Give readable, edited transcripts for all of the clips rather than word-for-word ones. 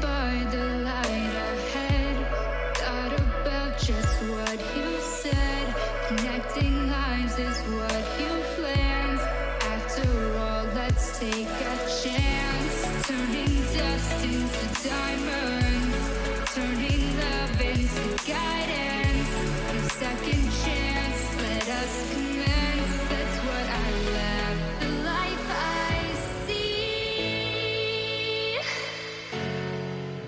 by the light ahead. Thought about just what you said. Connecting lines is what you planned. After all, let's take a chance. Turning dust into diamonds. Turning love into guidance. A second chance, let us commence. That's what I love. The life I see.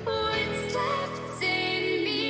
What's left in me?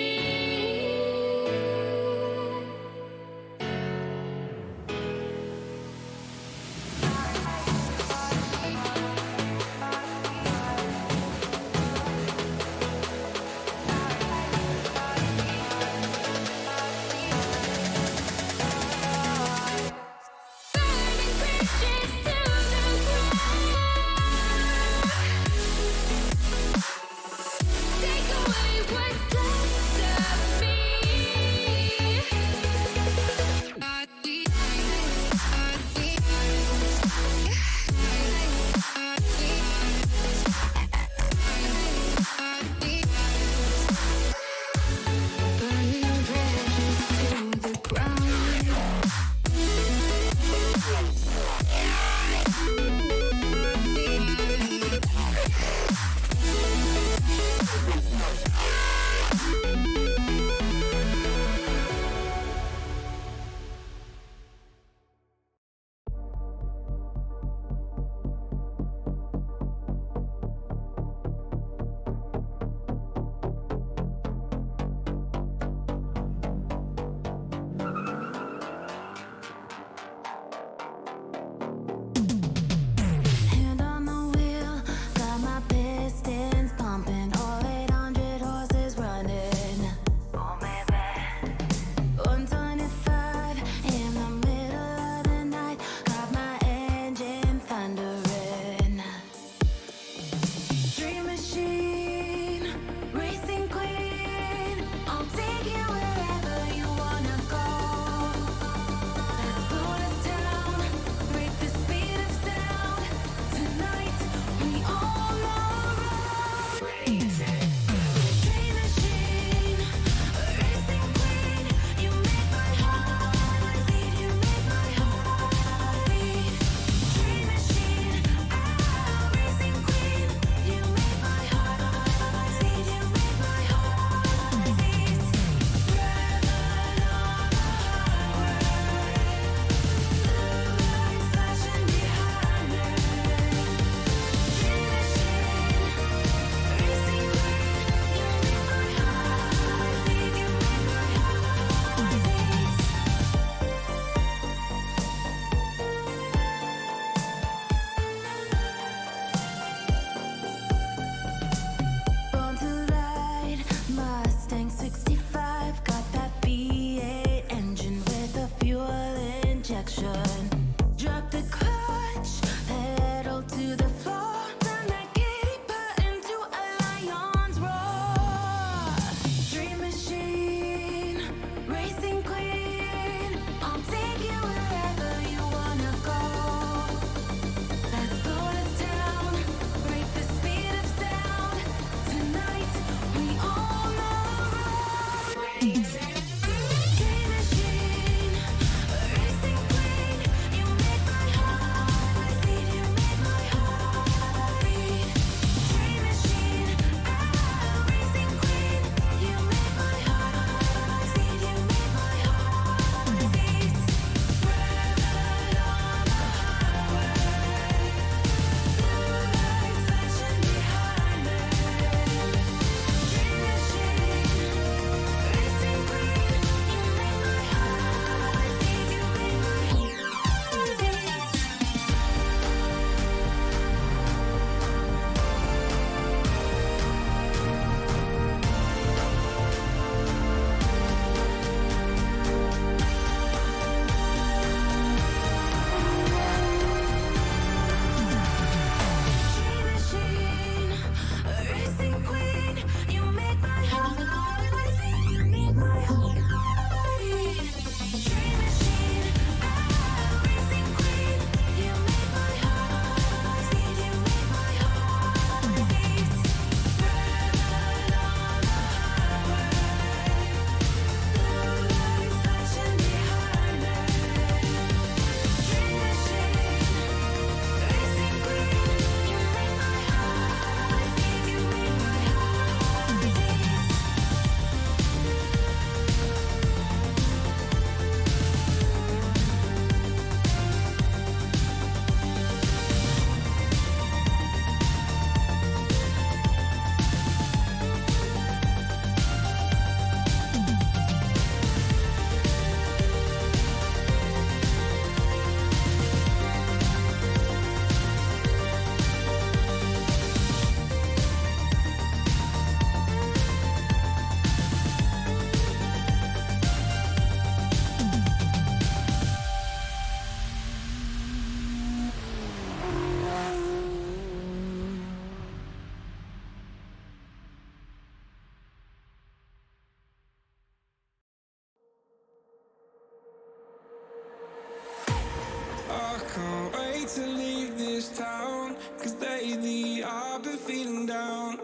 lately I've been feeling down.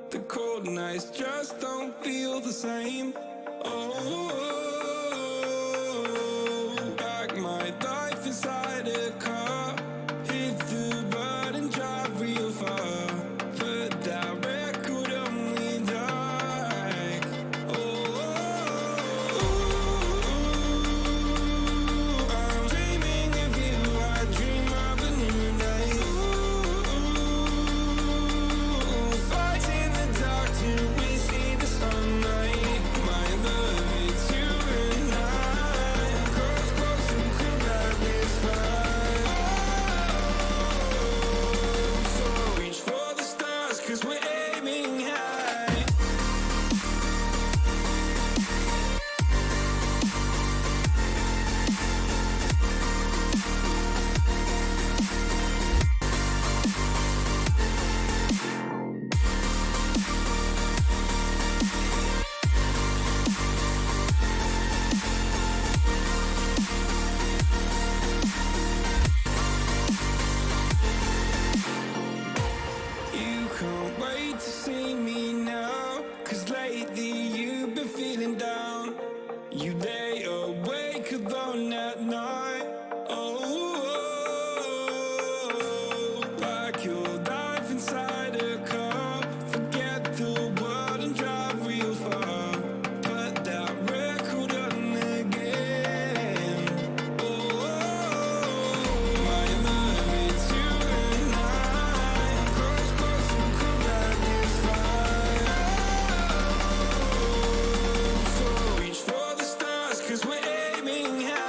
The cold nights just don't feel the same. Oh, like my life inside a car. Hit the button, drive real far. Put that record on me like. Oh, I'm dreaming of you. I dream of a new day. Fight in the dark till we see the sunlight. My love, it's you and I. Close, close and collide this fire. So reach for the stars, 'cause we're aiming high. You can't wait to see me now, 'cause lately you've been feeling down. You lay awake alone at night. Oh, like your life inside a car. Forget the world and drive real far. Put that record on again. Oh, my love, it's you and I. Close, close and collide this fire. So reach for the stars, 'cause we're aiming high.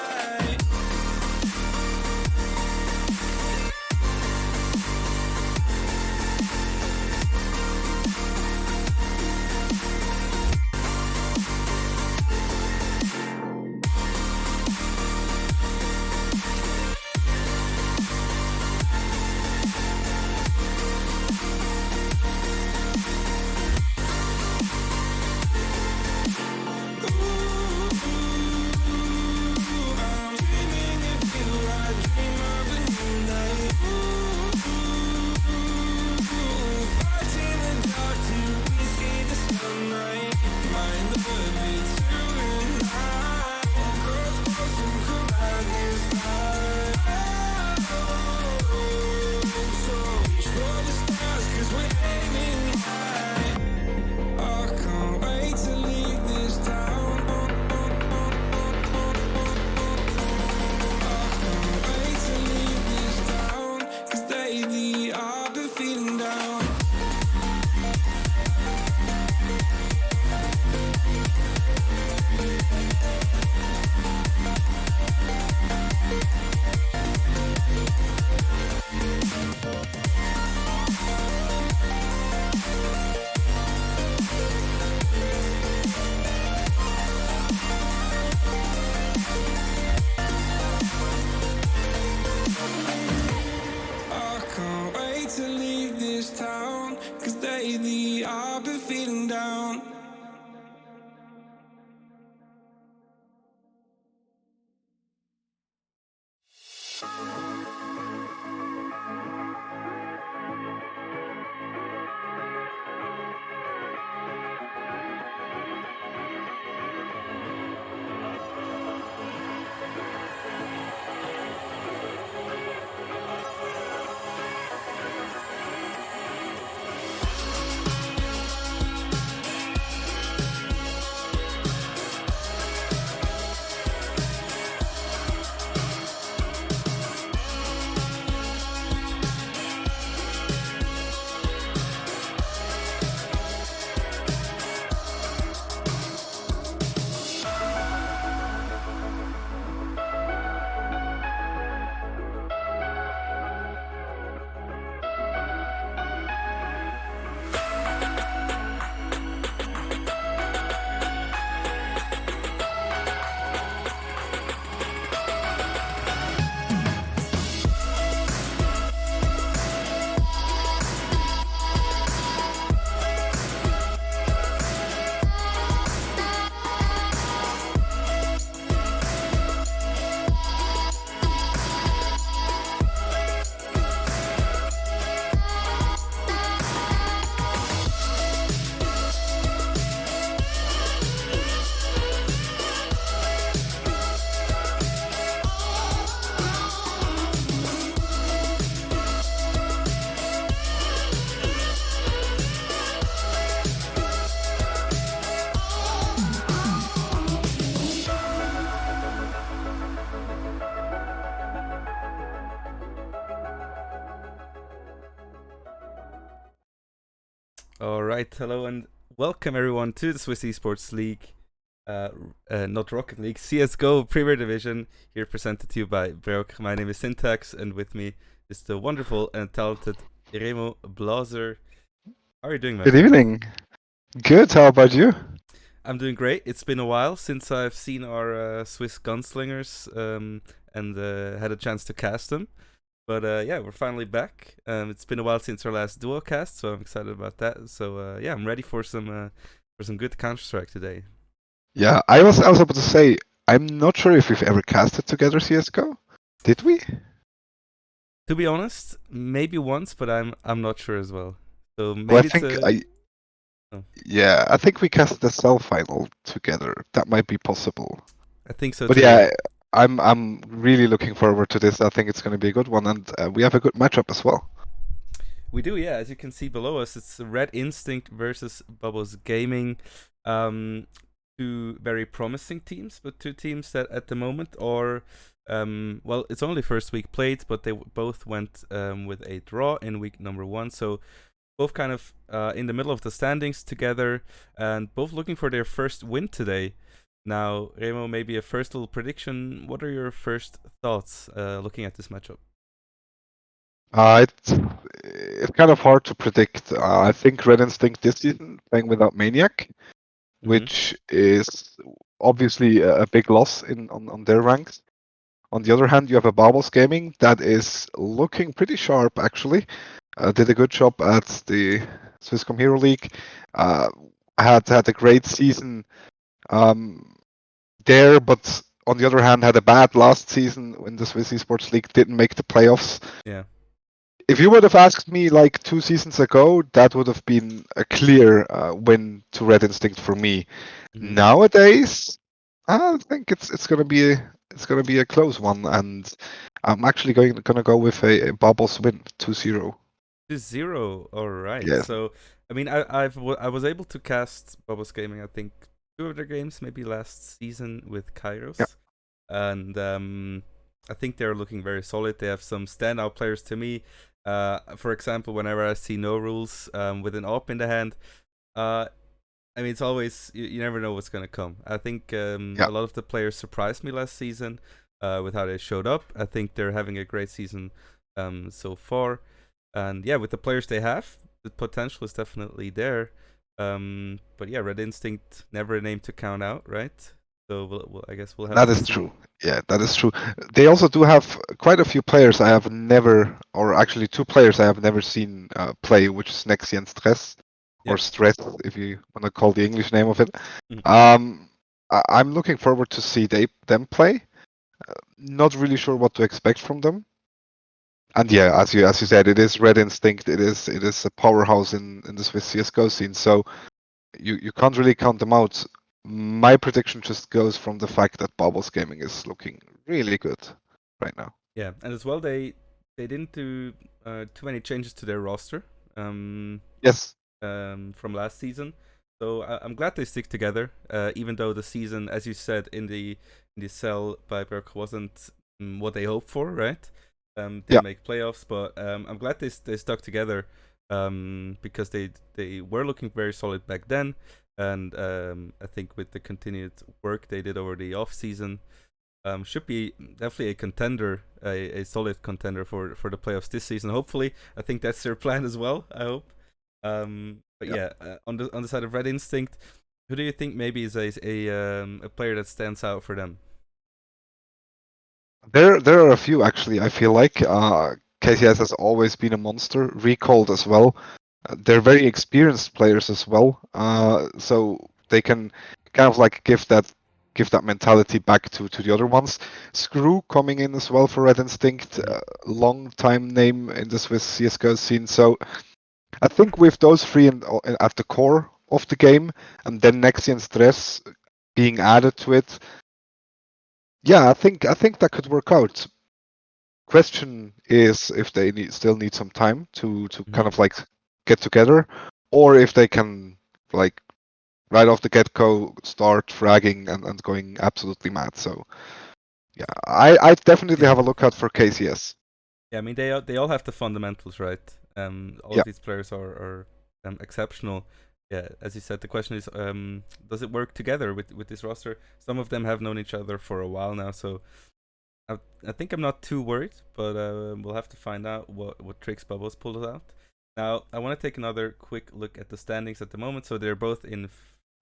I'm dreaming of you. I dream of a new night. Fight in the dark till we see the sunlight. My love, it's you and I. Close, close and collide this fire. So reach for the stars, 'cause we're aiming high. I can't wait to leave this town. Can't wait to leave this town, 'cause lately I've been feeling down. I can't wait to leave this town, 'cause lately I've been feeling down. All right, hello and welcome everyone to the Swiss Esports League, uh, not Rocket League, CS:GO Premier Division. Here presented to you by Brock. My name is Syntax, and with me is the wonderful and talented Remo Blazer. How are you doing, my Good friend? evening. Good. How about you? I'm doing great. It's been a while since I've seen our Swiss gunslingers and had a chance to cast them. But yeah, we're finally back. It's been a while since our last duo cast, so I'm excited about that. So yeah, I'm ready for some good Counter Strike today. Yeah, I was about to say I'm not sure if we've ever casted together CS:GO. Did we? To be honest, maybe once, but I'm not sure as well. So Well, I maybe it's think a I oh, yeah, I think we casted the cell final together. That might be possible. I think so But too. Yeah, yeah, I'm really looking forward to this. I think it's going to be a good one, and we have a good matchup as well. we do. Yeah, as you can see below us, it's Red Instinct versus Babos Gaming. Um, Two very promising teams, but two teams that at the moment are well, it's only first week played, but they both went with a draw in week number one. So both kind of in the middle of the standings together, and both looking for their first win today. Now, Remo, maybe a first little prediction. What are your first thoughts looking at this matchup? It's kind of hard to predict. I think Red Instinct this season playing without Maniac, Mm-hmm. which is obviously a big loss on their ranks. On the other hand, you have a Babos Gaming that is looking pretty sharp, actually. Did a good job at the Swisscom Hero League. Uh, had a great season um, there, but on the other hand, had a bad last season in the Swiss Esports League. Didn't make the playoffs. Yeah. If you would have asked me like 2 seasons ago, that would have been a clear win to Red Instinct for me. Mm-hmm. Nowadays, I think it's gonna be a close one, and I'm actually gonna go with a Bubbles win 2-0. 2-0. All right. Yes. So, I mean, I was able to cast Bubbles Gaming. I think two of their games, maybe last season with Yeah. Kairos, and I think they're looking very solid. They have some standout players to me. For example, whenever I see no rules with an op in the hand, uh, I mean, it's always you never know what's gonna come. I think Yeah. a lot of the players surprised me last season with how they showed up. I think they're having a great season so far, and yeah, with the players they have, the potential is definitely there. But yeah, Red Instinct never a name to count out, right? So I guess we'll have That to is see. true. Yeah, that is true. They also do have quite a few players I have never, or actually two players I have never seen play, which is Nexi and Stress, or Yep. Stress if you want to call the English name of it. Mhm. I'm looking forward to see them play. Not really sure what to expect from them. And yeah, as you said, it is Red Instinct. It is a powerhouse in the Swiss CS:GO scene. So you can't really count them out. My prediction just goes from the fact that Babos Gaming is looking really good right now. Yeah, and as well they didn't do too many changes to their roster. Um, Yes. from last season. So I'm glad they stick together, even though the season, as you said in the cell by Berk, wasn't what they hoped for, right? Yeah, Didn't make playoffs, but I'm glad they stuck together because they were looking very solid back then, and I think with the continued work they did over the off season, should be definitely a contender, a solid contender for the playoffs this season. Hopefully, I think that's their plan as well. I hope. But yeah. yeah, on the side of Red Instinct, who do you think maybe is a player that stands out for them? There are a few actually. I feel like KCS has always been a monster, recalled as well. They're very experienced players as well, so they can kind of like give that mentality back to the other ones. Screw coming in as well for Red Instinct, Mm-hmm. long time name in the Swiss CS:GO scene. So I think with those three at the core of the game, and then Nexi and Stress being added to it, yeah, I think that could work out. Question is if they still need some time to kind Mm-hmm. of like get together, or if they can like right off the get-go start fragging and going absolutely mad. So yeah, I definitely Yeah, have a look out for KCS. yeah. I mean, they all have the fundamentals, right? All Yeah, of these players are exceptional. Yeah, as you said, the question is, does it work together with this roster? Some of them have known each other for a while now, so I think I'm not too worried, but we'll have to find out what tricks Babos pulls out. Now, I want to take another quick look at the standings at the moment. So they're both in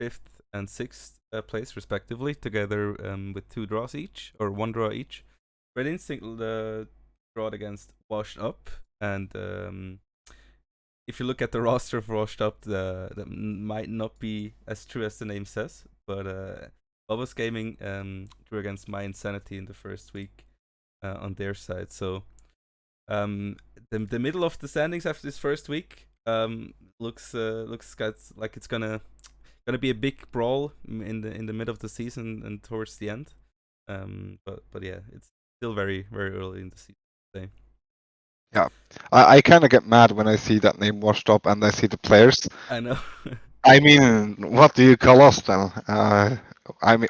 5th and 6th place, respectively, together with 2 draws each, or 1 draw each. Red Instinct drawed against Washed Up, and if you look at the roster of Washed Up, that might not be as true as the name says, but Babos Gaming drew against My Insanity in the first week on their side. So the middle of the standings after this first week looks like it's gonna be a big brawl in the middle of the season and towards the end. But yeah, it's still very very early in the season today. Yeah, I kind of get mad when I see that name Washed Up and I see the players. I know. I mean, what do you call us then? I mean,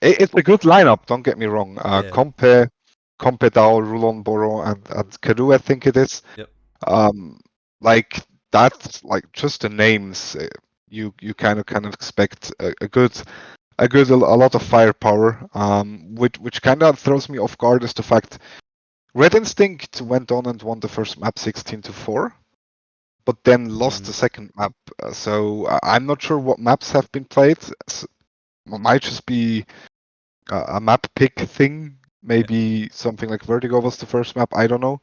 it's a good lineup. Don't get me wrong. Yeah. Compe Dao, Rulon Boro, and Kadu, I think it is. Yep. Like that's like just the names. You kind of expect a lot of firepower. Which kind of throws me off guard is the fact Red Instinct went on and won the first map 16-4, but then lost the second map. So I'm not sure what maps have been played. It might just be a map pick thing. Maybe something like Vertigo was the first map. I don't know.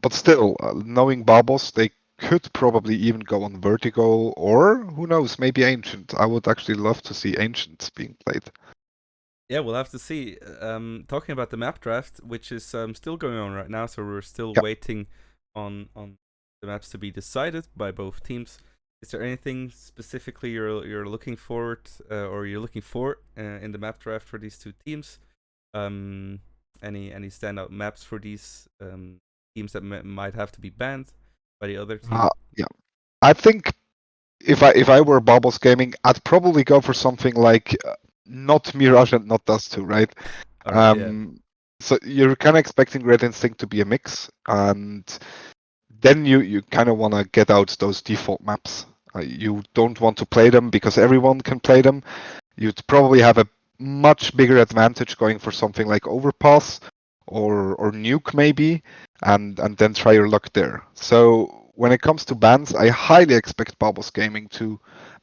But still, knowing Babos, they could probably even go on Vertigo, or who knows, maybe Ancient. I would actually love to see Ancients being played. Yeah, we'll have to see. Talking about the map draft, which is still going on right now, so we're still waiting on the maps to be decided by both teams. Is there anything specifically you're looking forward or you're looking for in the map draft for these two teams? Any standout maps for these teams that might have to be banned by the other team? Yeah, I think if I were Babos Gaming, I'd probably go for something like not Mirage and not Dust 2, right? So you're kind of expecting Red Instinct to be a mix, and then you kind of want to get out those default maps. You don't want to play them because everyone can play them. You'd probably have a much bigger advantage going for something like Overpass or Nuke maybe, and then try your luck there. So when it comes to bans, I highly expect Babos Gaming to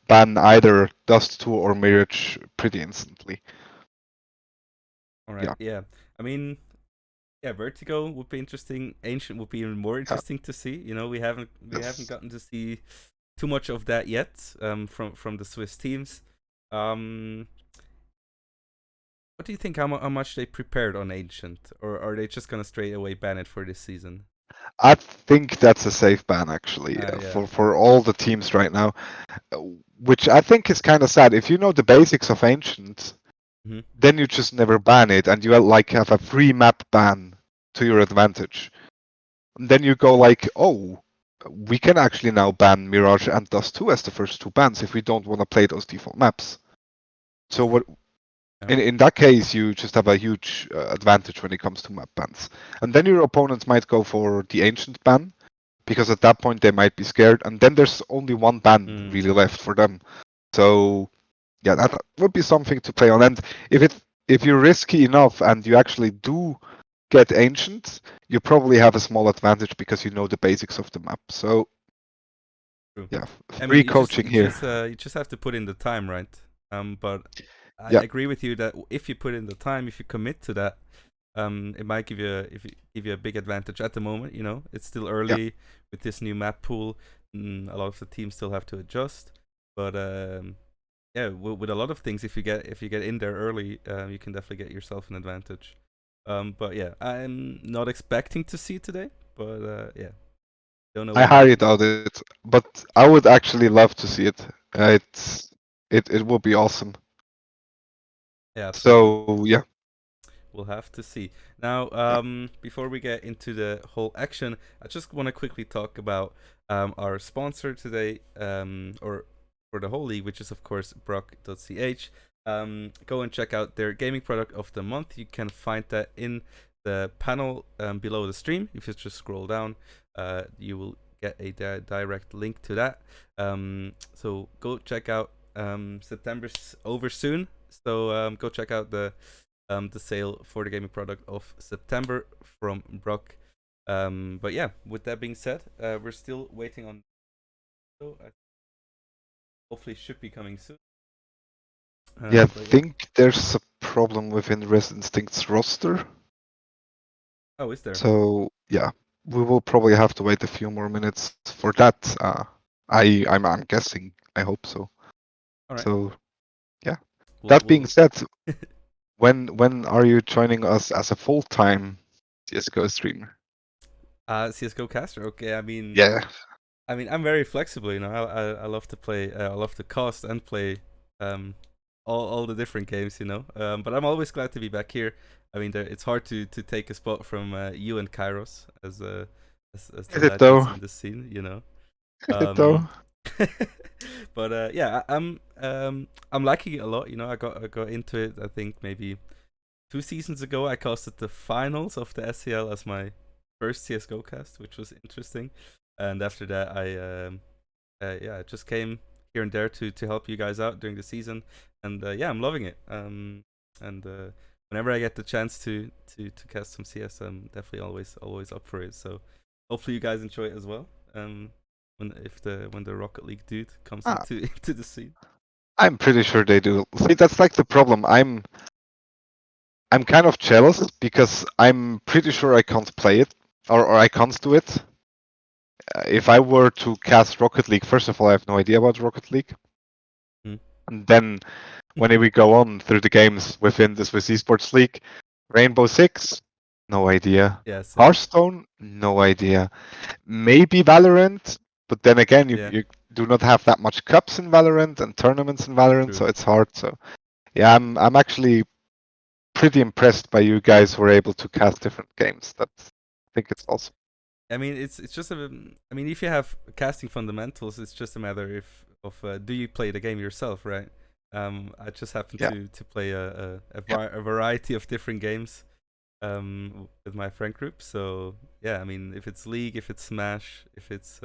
ban either Dust 2 or Mirage pretty instantly. All right. Yeah. I mean, yeah, Vertigo would be interesting. Ancient would be even more interesting to see. You know, we haven't gotten to see too much of that yet from the Swiss teams. What do you think? How much they prepared on Ancient, or are they just gonna straight away ban it for this season? I think that's a safe ban actually for all the teams right now, which I think is kind of sad. If you know the basics of Ancient, then you just never ban it, and you have a free map ban to your advantage. And then you go like, oh, we can actually now ban Mirage and Dust 2 as the first 2 bans if we don't want to play those default maps. So what? In that case, you just have a huge advantage when it comes to map bans. And then your opponents might go for the Ancient ban, because at that point they might be scared, and then there's only one ban really left for them. So yeah, that would be something to play on. And if you're risky enough and you actually do get Ancient, you probably have a small advantage because you know the basics of the map. So yeah, free coaching here. You just have to put in the time, right? But I agree with you that if you put in the time, if you commit to that, it might give you a big advantage at the moment. You know, it's still early with this new map pool. A lot of the teams still have to adjust, but yeah, with a lot of things, if you get in there early, you can definitely get yourself an advantage. But yeah, I'm not expecting to see it today, but yeah, don't know. I highly doubt it, but I would actually love to see it. It would be awesome. Yeah, absolutely. So yeah, we'll have to see. Now, before we get into the whole action, I just want to quickly talk about our sponsor today, or for the whole league, which is of course Brock.ch. Go and check out their gaming product of the month. You can find that in the panel below the stream. If you just scroll down, you will get a direct link to that. So go check out. September's over soon, so go check out the sale for the gaming product of September from Brock. But yeah, with that being said, we're still waiting on. So hopefully, should be coming soon. Yeah, I But think there's a problem within Res Instinct's roster. Oh, is there? So yeah, we will probably have to wait a few more minutes for that. I'm guessing. I hope so. All right. So yeah. We'll, That being we'll said, when are you joining us as a full-time CS:GO streamer? CS:GO caster. Okay, Yeah, I'm very flexible. You know, I love to play. I love to cast and play um, all the different games. You know, but I'm always glad to be back here. I mean, it's hard to take a spot from you and Kairos as the is it though? legends in the scene. You know. Is it though? But yeah, I'm liking it a lot. You know, I got into it. I think maybe 2 seasons ago. I casted the finals of the SCL as my first CS:GO cast, which was interesting. And after that, I just came here and there to help you guys out during the season. And yeah, I'm loving it. And whenever I get the chance to cast some CS, I'm definitely always up for it. So hopefully you guys enjoy it as well. When the Rocket League dude comes Ah, into the scene. I'm pretty sure they do. See, that's like the problem. I'm kind of jealous because I'm pretty sure I can't play it or I can't do it. If I were to cast Rocket League, first of all, I have no idea about Rocket League. Hmm. And then when we go on through the games within the Swiss Esports League, Rainbow Six, no idea. Yeah, same. Hearthstone, no idea. Maybe Valorant, but then again, Yeah. you do not have that much cups in Valorant and tournaments in Valorant, True. so it's hard. So yeah, I'm actually pretty impressed by you guys who are able to cast different games. I think it's awesome. I mean, it's just I mean, if you have casting fundamentals, it's just a matter of do you play the game yourself, right? I just happen Yeah. to play a variety of different games with my friend group. So yeah, I mean, if it's League, if it's Smash, if it's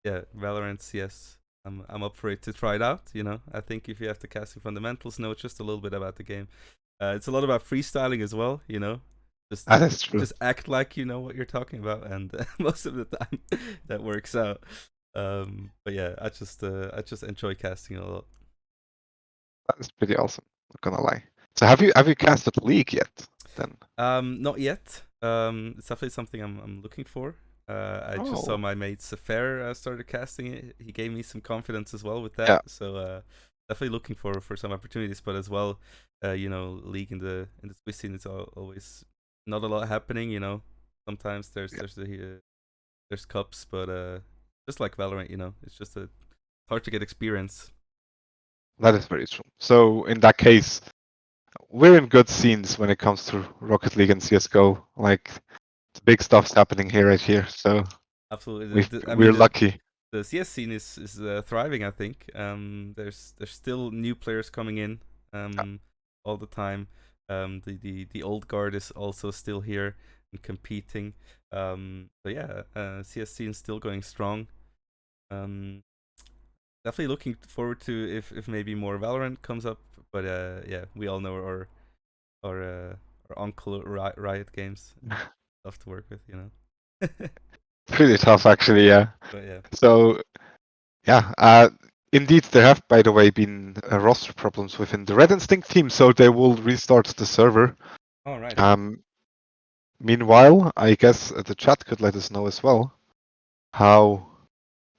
yeah, Valorant, CS, I'm up for it to try it out. You know, I think if you have the casting fundamentals, know just a little bit about the game. It's a lot about freestyling as well. You know, That is true. just act like you know what you're talking about, and most of the time that works out. But yeah, I just enjoy casting a lot. That is pretty awesome. Not gonna lie. So have you casted League yet? Then Not yet. It's definitely something I'm looking for. I just saw oh my mate Sefer started casting it. He gave me some confidence as well with yeah, that. So definitely looking for some opportunities, but as well, you know, League in the Swiss scene is always not a lot happening. You know, sometimes yeah, there's cups, but just like Valorant, you know, it's just hard to get experience. that is very true. So in that case, we're in good scenes when it comes to Rocket League and CS:GO. Like the big stuff's happening here right here. So Absolutely. I mean, we're lucky. the CS scene is thriving. I think. There's still new players coming in all the time. The old guard is also still here and competing. So yeah, CS scene is still going strong. Definitely looking forward to if maybe more Valorant comes up. But yeah, we all know our uncle Riot Games. Tough to work with, you know. Pretty tough actually, yeah. But yeah. So yeah, indeed there have by the way been roster problems within the Red Instinct team, so they will restart the server. All right. Nice. Meanwhile, I guess the chat could let us know as well how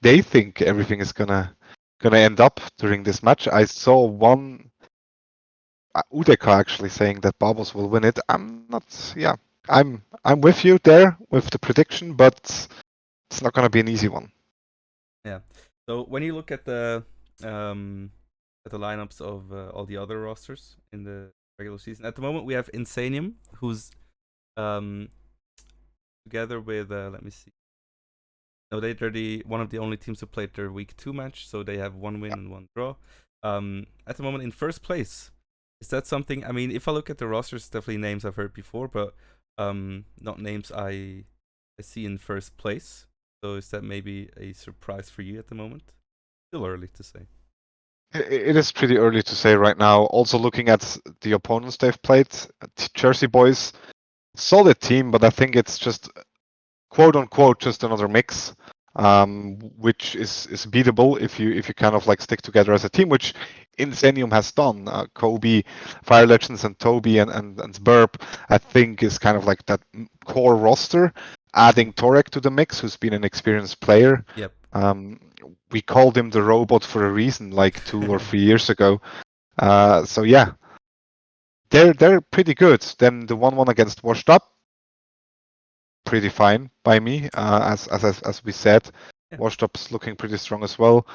they think everything is gonna end up during this match. I saw one Udeka actually saying that Babos will win it. I'm not. Yeah, I'm with you there with the prediction, but it's not gonna be an easy one. Yeah. So when you look at the lineups of all the other rosters in the regular season, at the moment we have Insanium, who's um together with let me see. No, they're one of the only teams who played their week 2 match, so they have 1 win and 1 draw. At the moment in first place. Is that something? I mean, if I look at the rosters, definitely names I've heard before, but not names I see in first place. So is that maybe a surprise for you at the moment? Still early to say. It is pretty early to say right now. Also looking at the opponents they've played, Jersey Boys, solid team, but I think it's just quote unquote just another mix, which is beatable if you kind of like stick together as a team, which Insanium has done. Kobe, Fire Legends, and Toby and Burp, I think is kind of like that core roster. Adding Torek to the mix, who's been an experienced player. Yep. We called him the robot for a reason, like 2 or 3 years ago. So yeah, they're pretty good. Then the 1-1 against Washed Up, pretty fine by me. As we said, Yeah. Washed Up's looking pretty strong as well.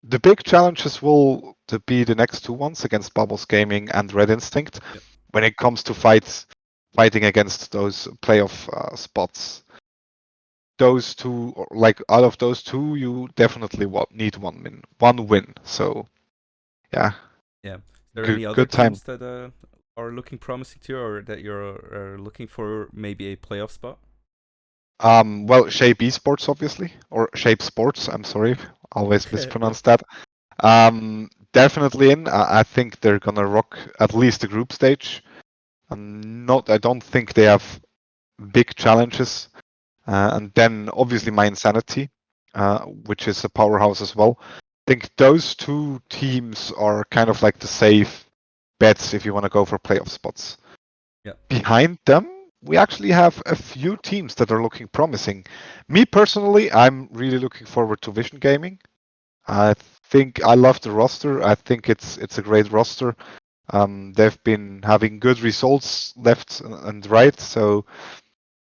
The big challenges will be the next two ones against Babos Gaming and Red Instinct. Yep. When it comes to fighting against those playoff spots, those two, like out of those two, you definitely need one win. So yeah, Yeah. Is there good any other good time. teams that are looking promising to you, or that you're looking for maybe a playoff spot? Well, Shape Esports, obviously, or Shape Sports. I'm sorry, always Yep. mispronounce that. Definitely in. I think they're gonna rock at least the group stage. I don't think they have big challenges. And then obviously My Insanity, which is a powerhouse as well. I think those two teams are kind of like the safe bets if you want to go for playoff spots. Yeah. Behind them, we actually have a few teams that are looking promising. Me personally, I'm really looking forward to Vision Gaming. I think I love the roster. I think it's a great roster. They've been having good results left and right, so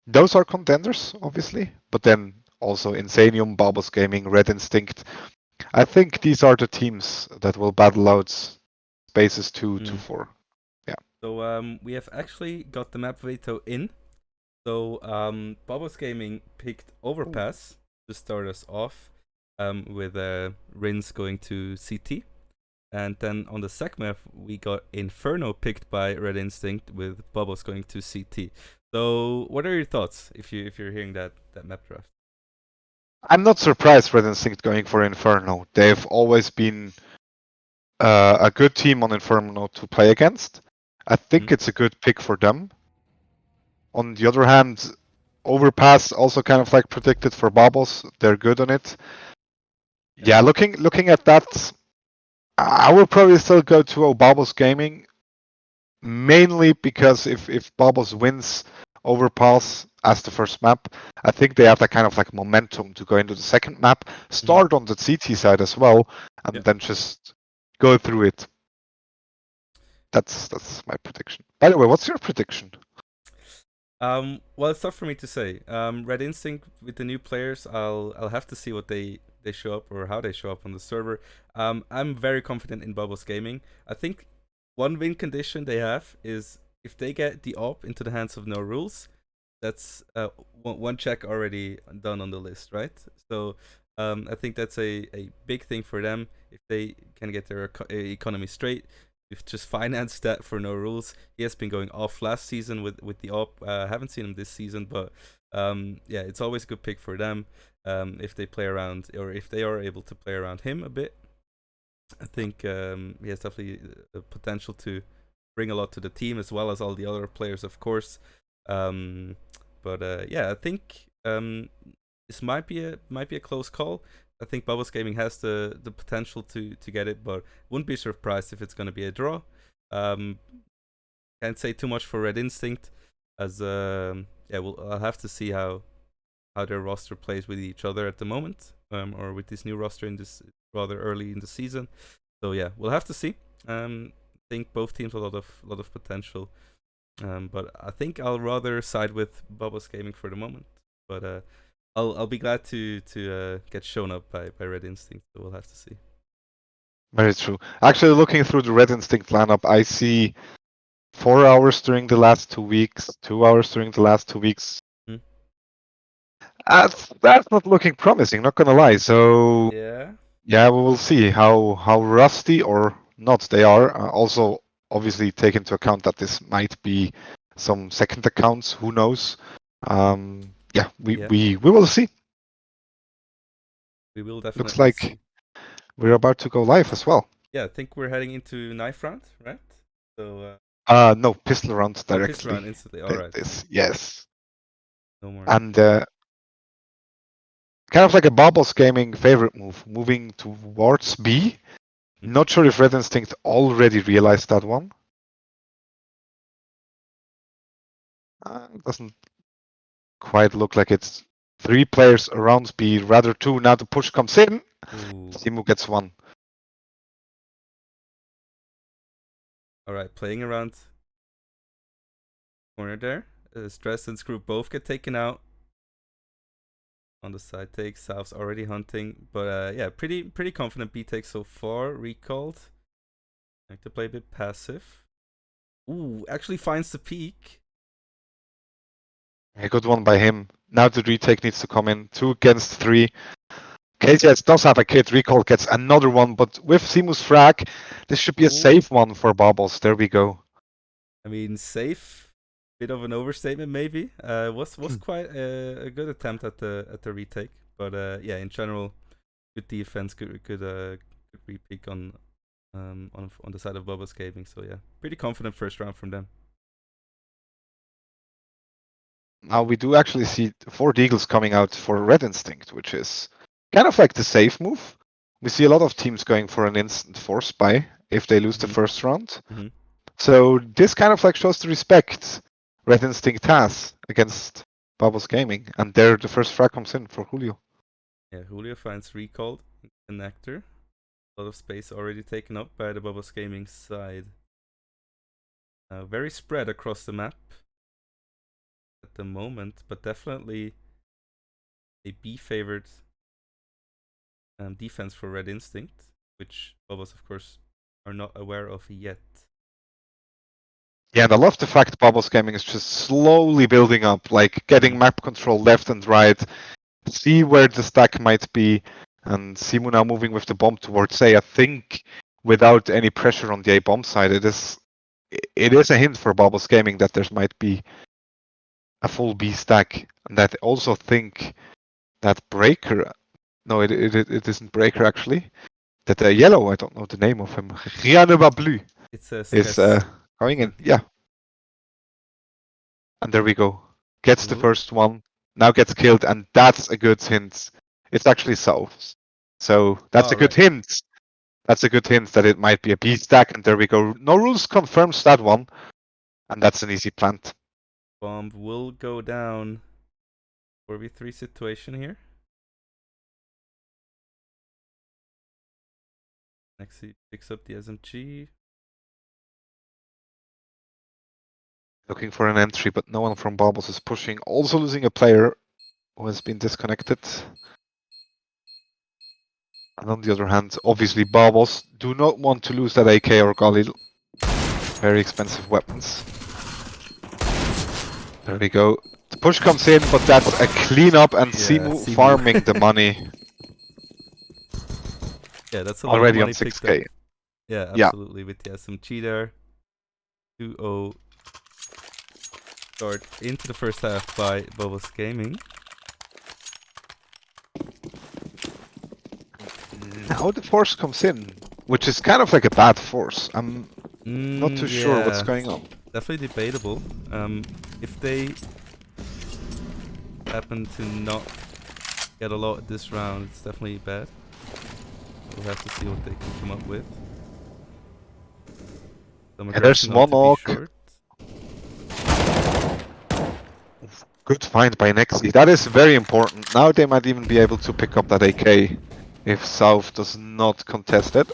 those are contenders, obviously. But then also Insanium, Babos Gaming, Red Instinct. I think these are the teams that will battle out spaces 2 to 4. Yeah. So we have actually got the map veto in. So Babos Gaming picked Overpass to start us off, with Rins going to CT. And then on the sec map, we got Inferno picked by Red Instinct, with Babos going to CT. So what are your thoughts if you're hearing that map draft? I'm not surprised Red Instinct going for Inferno. They've always been a good team on Inferno to play against. I think it's a good pick for them. On the other hand, Overpass also kind of like predicted for Babos. They're good on it. Yeah, looking at that, I would probably still go to Babos Gaming, mainly because if Babos wins Overpass as the first map, I think they have that kind of like momentum to go into the second map, start on the CT side as well, and then just go through it. That's my prediction. By the way, what's your prediction? Well, it's tough for me to say. Red Instinct with the new players, I'll have to see what they show up, or how they show up on the server. I'm very confident in Bubbles Gaming. I think one win condition they have is if they get the op into the hands of No Rules. That's one check already done on the list, right? So I think that's a big thing for them if they can get their economy straight. We've just financed that for No Rules. He has been going off last season with the op. I haven't seen him this season, but yeah, it's always a good pick for them if they play around, or if they are able to play around him a bit. I think he has definitely the potential to bring a lot to the team, as well as all the other players, of course. But yeah, I think this might be a close call. I think Bubbles Gaming has the potential to get it, but wouldn't be surprised if it's going to be a draw. Can't say too much for Red Instinct, as yeah, I'll have to see how their roster plays with each other at the moment, or with this new roster in this rather early in the season. So yeah, we'll have to see. I think both teams have a lot of potential. But I think I'll rather side with Babos Gaming for the moment. But I'll be glad to get shown up by Red Instinct. So we'll have to see. Very true. Actually, looking through the Red Instinct lineup, I see 4 hours during the last 2 weeks, 2 hours during the last 2 weeks. That's not looking promising, not gonna lie. So yeah, we will see how rusty or not they are. Also, obviously, take into account that this might be some second accounts. Who knows? Yeah, we will see. We will definitely Looks like see. we're about to go live as well. Yeah, I think we're heading into knife round, right? So No, pistol round oh, pistol round directly. instantly. All right. Yes. No more. And kind of like a Babos Gaming favorite move, moving towards B. Not sure if Red Instinct already realized that one. Doesn't quite look like it's 3 players around B, rather 2. Now the push comes in. Ooh. Simu gets 1. All right, playing around corner there. Stress and Screw both get taken out. On the side take, South's already hunting, but yeah, pretty confident B take so far. Recalled. Like to play a bit passive. Ooh, actually finds the peak. A good one by him. Now the retake needs to come in. 2 against 3. KCS does have a kid. Recall gets another one, but with Simu's frag, this should be a safe one for Babos. There we go. I mean, safe. Bit of an overstatement, maybe. Was quite a good attempt at the retake, but yeah, in general, good defense, good repeat on the side of Babos Gaming. So yeah, pretty confident first round from them. Now we do actually see 4 Deagles coming out for Red Instinct, which is kind of like the safe move. We see a lot of teams going for an instant force buy if they lose the first round. So this kind of like shows the respect Red Instinct has against Babos Gaming, and there the first frag comes in for Julio. Yeah, Julio finds recalled connector. A lot of space already taken up by the Babos Gaming side. Very spread across the map at the moment, but definitely a B favored defense for Red Instinct, which Babos, of course, are not aware of yet. Yeah, and I love the fact Babos Gaming is just slowly building up, like getting map control left and right, see where the stack might be, and Simu now moving with the bomb towards A. I think without any pressure on the A bomb side, it is a hint for Babos Gaming that there might be a full B stack, and that also think that Breaker, no, it isn't Breaker actually, that Yellow, I don't know the name of him, Rien ne va plus, It's a is going in, yeah. And there we go. Gets the first one, now gets killed, and that's a good hint. It's actually South. So that's a good hint. That's a good hint that it might be a B stack, and there we go. No Rules confirms that one, and that's an easy plant. Bomb will go down. 4v3 situation here. Next he picks up the SMG. Looking for an entry, but no one from Babos is pushing. Also losing a player who has been disconnected. And on the other hand, obviously Babos do not want to lose that AK or Galil. Very expensive weapons. There we go. The push comes in, but that's a cleanup, and Simu farming the money. Yeah, that's a lot already of money on 6k. Yeah, absolutely. With the SMG there. 2-0 start into the first half by Babos Gaming. Now the force comes in, which is kind of like a bad force. I'm not too sure what's going on. Definitely debatable. If they happen to not get a lot this round, it's definitely bad. We'll have to see what they can come up with. And there's Monarch. Good find by Nexi. That is very important. Now they might even be able to pick up that AK if South does not contest it.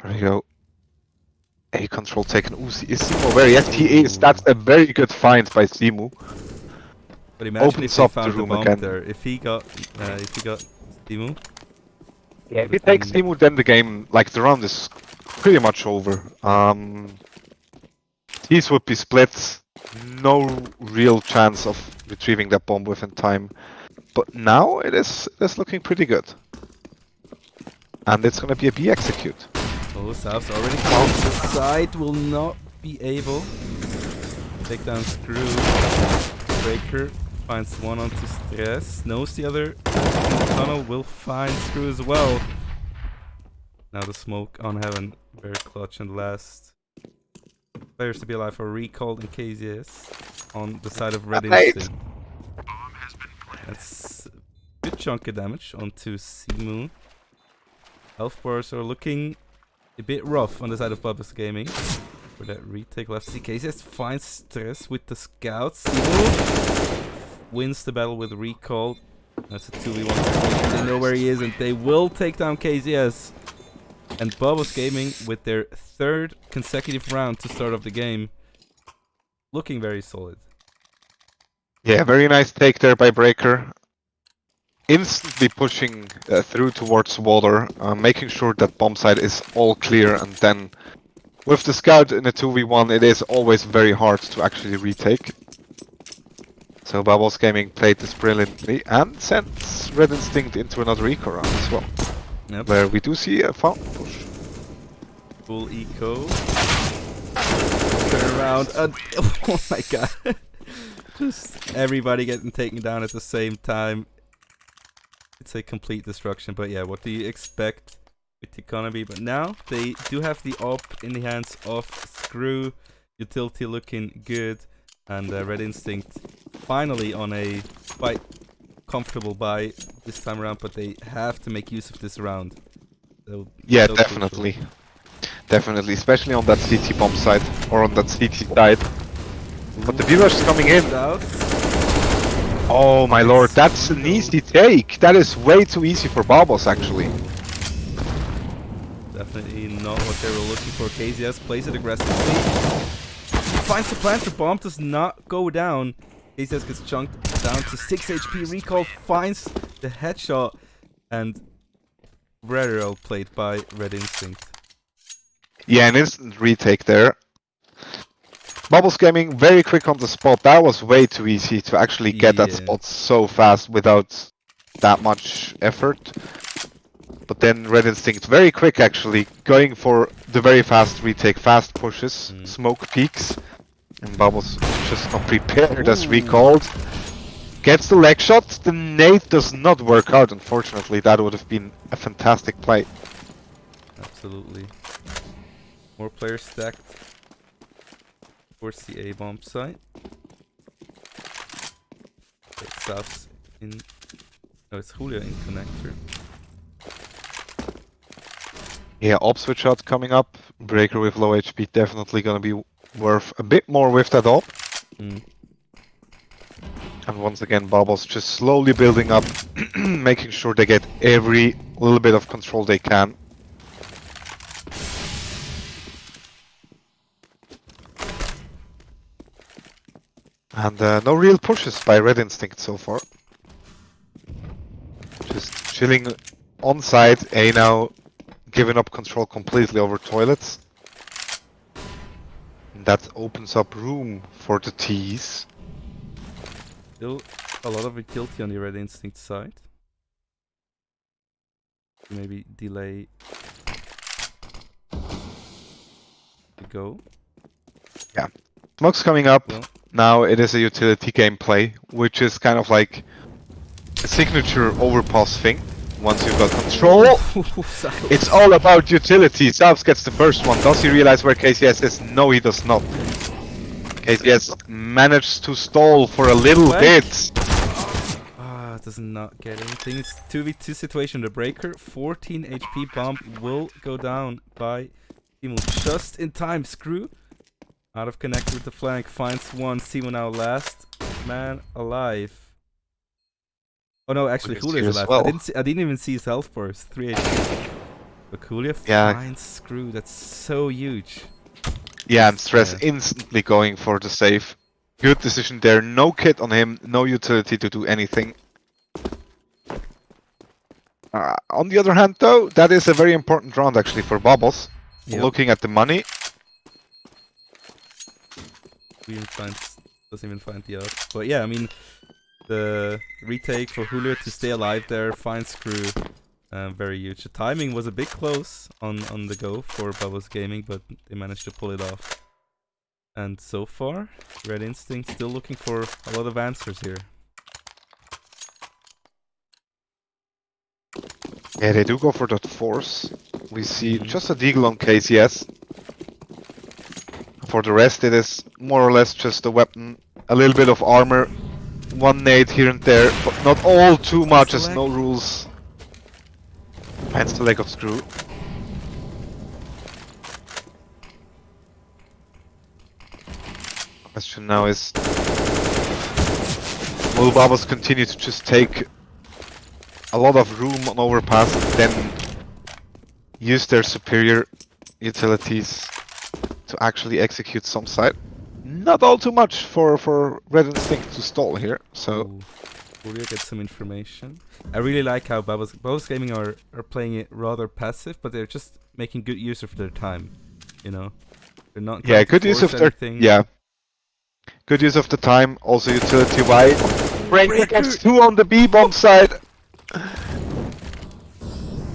There we go. A control taken. Ooh, is Simu where? Yes, he is. That's a very good find by Simu. But imagine Opens if they up found the room bomb again. there. If he got Simu. Yeah, if he takes Simu, then the game, like the round is pretty much over. These would be split. No real chance of retrieving that bomb within time. But now it is looking pretty good. And it's gonna be a B execute. Oh, South's already close. The side will not be able take down Screw. Breaker finds one onto Stress. Knows the other in the tunnel will find Screw as well. Now the smoke on Heaven. Very clutch and last. Players to be alive are recalled in KZS on the side of Red Instinct. That's a good chunk of damage onto Simu. Health bars are looking a bit rough on the side of Babos Gaming. For that retake left, KZS finds Stress with the scouts. Simu wins the battle with recall. That's a 2v1. They know where he is and they will take down KZS. And Babos Gaming with their third consecutive round to start off the game. Looking very solid. Yeah, very nice take there by Breaker. Instantly pushing through towards water, making sure that bomb site is all clear, and then with the scout in a 2v1 it is always very hard to actually retake. So Babos Gaming played this brilliantly and sends Red Instinct into another eco round as well. Yep. Where we do see a fountain push. Full eco. Turn around and oh my god. Just everybody getting taken down at the same time. It's a complete destruction, but yeah, what do you expect with the economy? But now they do have the op in the hands of Screw. Utility looking good. And Red Instinct finally on a quite comfortable buy this time around, but they have to make use of this round. Yeah, So definitely. crucial. Definitely, especially on that CT bomb side, or on that CT side. But the B-Rush is coming in. Out. Oh my lord, that's an easy take. That is way too easy for Babos actually. Definitely not what they were looking for. KZS plays it aggressively. Finds the plant, the bomb does not go down. KZS gets chunked down to 6 HP. Recall finds the headshot. And very well played by Red Instinct. Yeah, an instant retake there. Babos Gaming very quick on the spot. That was way too easy to actually get that spot so fast without that much effort. But then Red Instinct very quick actually, going for the very fast retake, fast pushes, smoke peaks. And Babos just not prepared as recalled. Gets the leg shot. The nade does not work out, unfortunately. That would have been a fantastic play. Absolutely. More players stacked towards the A bomb site. South's in. Oh, it's Julio in connector. Yeah, op switch shot coming up. Breaker with low HP definitely gonna be worth a bit more with that op. And once again, Babos just slowly building up, making sure they get every little bit of control they can. And no real pushes by Red Instinct so far. Just chilling on site. A now giving up control completely over toilets. And that opens up room for the T's. Still a lot of utility on the Red Instinct side. Maybe delay the go. Yeah. Smoke's coming up. Well. Now it is a utility gameplay, which is kind of like a signature overpass thing. Once you've got control, it's all about utility. Salves gets the first one. Does he realize where KCS is? No, he does not. KCS managed to stall for a little bit. Does not get anything. It's 2v2 situation. The breaker, 14 HP bomb will go down by Timo just in time. Screw out of connect with the flank, finds one. Timo now last man alive. Oh no, actually Julio is alive. Well. I didn't even see his health burst. 3 HP. But Julio finds Screw. That's so huge. Yeah, and Stress instantly going for the save. Good decision there. No kit on him. No utility to do anything. On the other hand, though, that is a very important round actually for Babos. Yep. Looking at the money. Doesn't even find the out. But yeah, I mean, the retake for Julio to stay alive there, find Screw, very huge. The timing was a bit close on the go for Babos Gaming, but they managed to pull it off. And so far, Red Instinct still looking for a lot of answers here. Yeah, they do go for that force. We see Mhm. just a deagle on KCS. For the rest, it is more or less just a weapon, a little bit of armor, one nade here and there, but not all too much as no rules. Hence the leg of screw. Question now is, will Babos continue to just take a lot of room on overpass and then use their superior utilities to actually execute some side? Not all too much for Red Instinct to stall here, so... Ooh. We'll get some information. I really like how Babos Gaming are playing it rather passive, but they're just making good use of their time. You know, they're not trying Yeah, to good use force of their... anything. Yeah. Good use of the time, also utility-wise. Breaker gets 2 on the B-bomb side!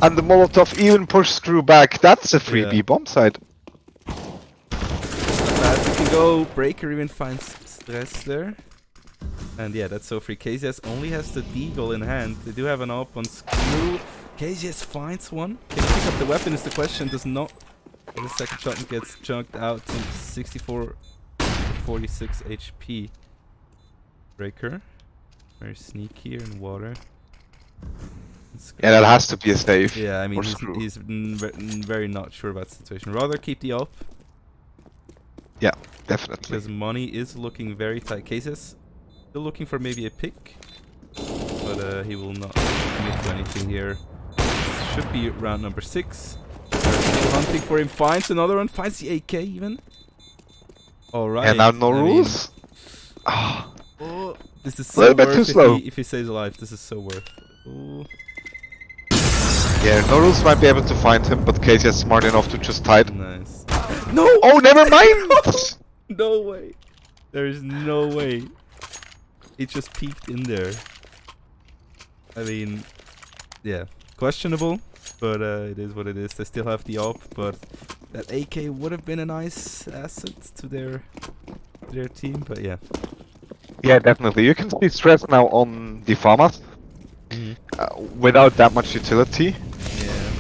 And the Molotov even pushed Screw back. That's a free Yeah. B-bomb side. Not bad. We can go. Breaker even finds stress there. And yeah, that's so free. KZS only has the deagle in hand. They do have an op on Screw. KZS finds one. Can he pick up the weapon is the question. Does not. The second shot and gets chunked out to 64 46 HP. Breaker. Very sneaky here in water. Yeah, that has to be a save. Yeah, I mean, or Screw. he's very not sure about the situation. Rather keep the op. Yeah, definitely. Because money is looking very tight. Cases still looking for maybe a pick. But he will not commit to anything here. Should be round number 6. Still hunting for him. Finds another one. Finds the AK even. Alright. And now no rules? Oh, this is A so little bit too worth slow. if he stays alive. This is so worth. Ooh. Yeah, no rules might be able to find him, but Casey is smart enough to just hide. Nice. No! Oh, never mind! No way. There is no way. It just peeked in there. I mean, yeah, questionable, but it is what it is. They still have the op, but that AK would have been a nice asset to their team. But yeah. Yeah, definitely. You can see stress now on the farmers without that much utility. Yeah.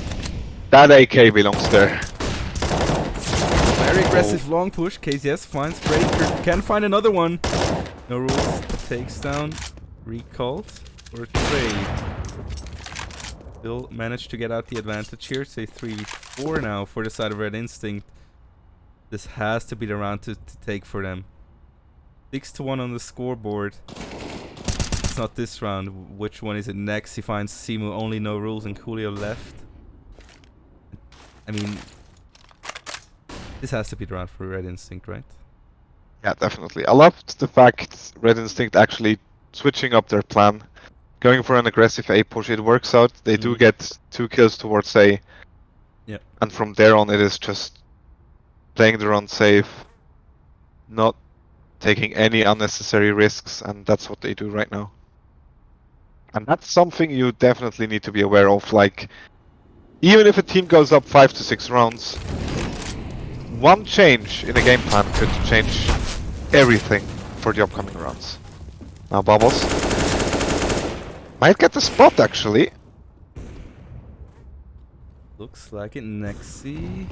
That AK belongs there. Very aggressive long push. KZS finds Breaker. Can find another one. No rules. Takes down. Recalled. Or trade. Still managed to get out the advantage here. Say 3v4 now for the side of Red Instinct. This has to be the round to take for them. 6-1 on the scoreboard. It's not this round. Which one is it next? He finds Simu, only no rules, and Coolio left. I mean, this has to be the round for Red Instinct, right? Yeah, definitely. I loved the fact Red Instinct actually switching up their plan. Going for an aggressive A push, it works out. They do get 2 kills towards A. Yep. And from there on, it is just playing the run safe, not taking any unnecessary risks, and that's what they do right now. And that's something you definitely need to be aware of. Like, even if a team goes up 5 to 6 rounds, one change in a game plan could change everything for the upcoming rounds. Now Babos might get the spot actually. Looks like it. Nexi.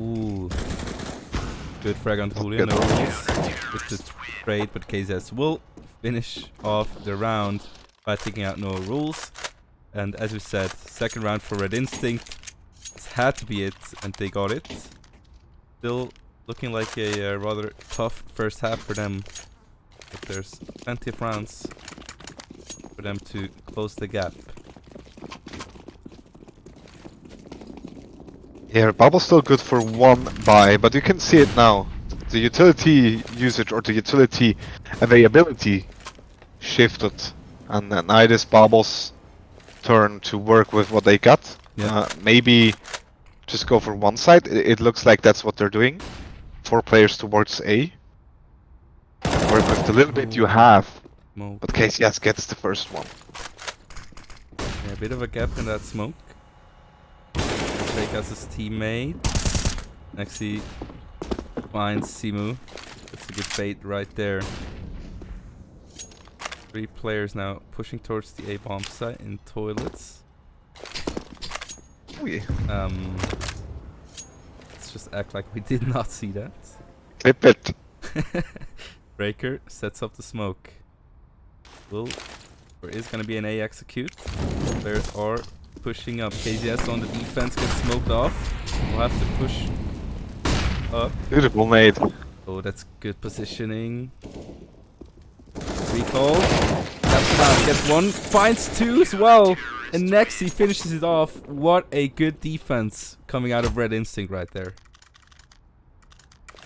Ooh. Good frag on Julian. No rules with the trade, but KZS will finish off the round by taking out no rules. And as we said, second round for Red Instinct. This had to be it, and they got it. Still looking like a rather tough first half for them. But there's plenty of rounds for them to close the gap. Yeah, Bubble's still good for 1 buy, but you can see it now. The utility usage or the utility availability shifted, and now it is Bubble's turn to work with what they got. Yeah. Maybe just go for one side. It looks like that's what they're doing. 4 players towards A. Work with the little bit you have. But KCS gets the first one. Yeah, a bit of a gap in that smoke. Take as his teammate. Nexi finds Simu. That's a good bait right there. 3 players now pushing towards the A bomb site in toilets. Oh, yeah. Let's just act like we did not see that. Clip it. Breaker sets up the smoke. There is gonna be an A execute. Players are pushing up. KZS on the defense gets smoked off. We'll have to push up. Beautiful nade. Oh, that's good positioning. Recall. Taps him out. Gets 1. Finds 2 as well. And next he finishes it off. What a good defense coming out of Red Instinct right there.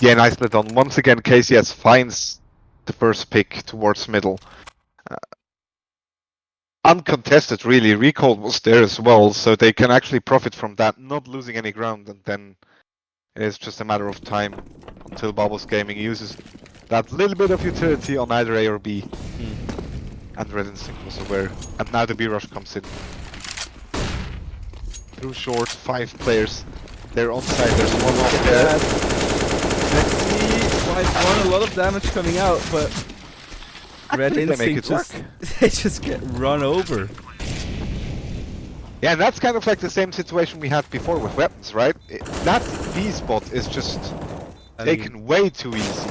Yeah, nicely done. Once again, KCS finds the first pick towards middle. Uncontested, really. Recall was there as well, so they can actually profit from that, not losing any ground, and then it's just a matter of time until Babos Gaming uses that little bit of utility on either A or B. And Red Instinct was aware. And now the B rush comes in. Through short, 5 players. They're on side, there's one off there. Let's see. 5-1, a lot of damage coming out, but Red Actually, they make Instinct it just they just get run over. Yeah, and that's kind of like the same situation we had before with weapons, right? That B spot is just taken way too easy.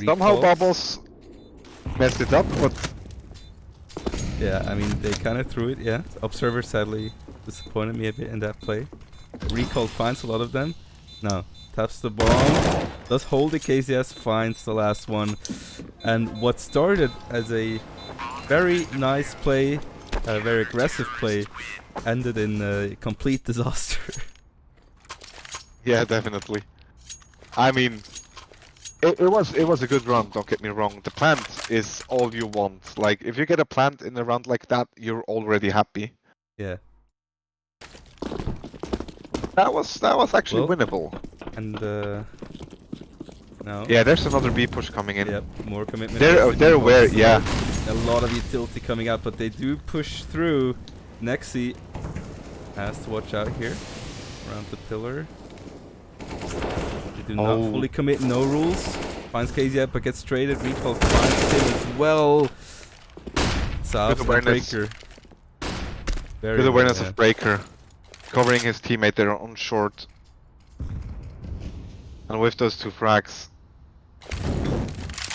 Somehow Babos messed it up, but yeah, I mean they kind of threw it. Yeah, Observer sadly disappointed me a bit in that play. Recall finds a lot of them. No, taps the bomb. Does hold the KCS, finds the last one, and what started as a very nice play, a very aggressive play, ended in a complete disaster. yeah, definitely. I mean, it was a good run. Don't get me wrong. The plant is all you want. Like, if you get a plant in a round like that, you're already happy. Yeah. That was actually Well, winnable. And now. Yeah, there's another B push coming in. Yep, more commitment. They're aware. Yeah. A lot of utility coming out, but they do push through. Nexi has to watch out here around the pillar. They do not fully commit, no rules. Finds KZ but gets traded. Recall finds him as well. South Breaker. Good awareness of Breaker. Covering his teammate there on short. And with those 2 frags,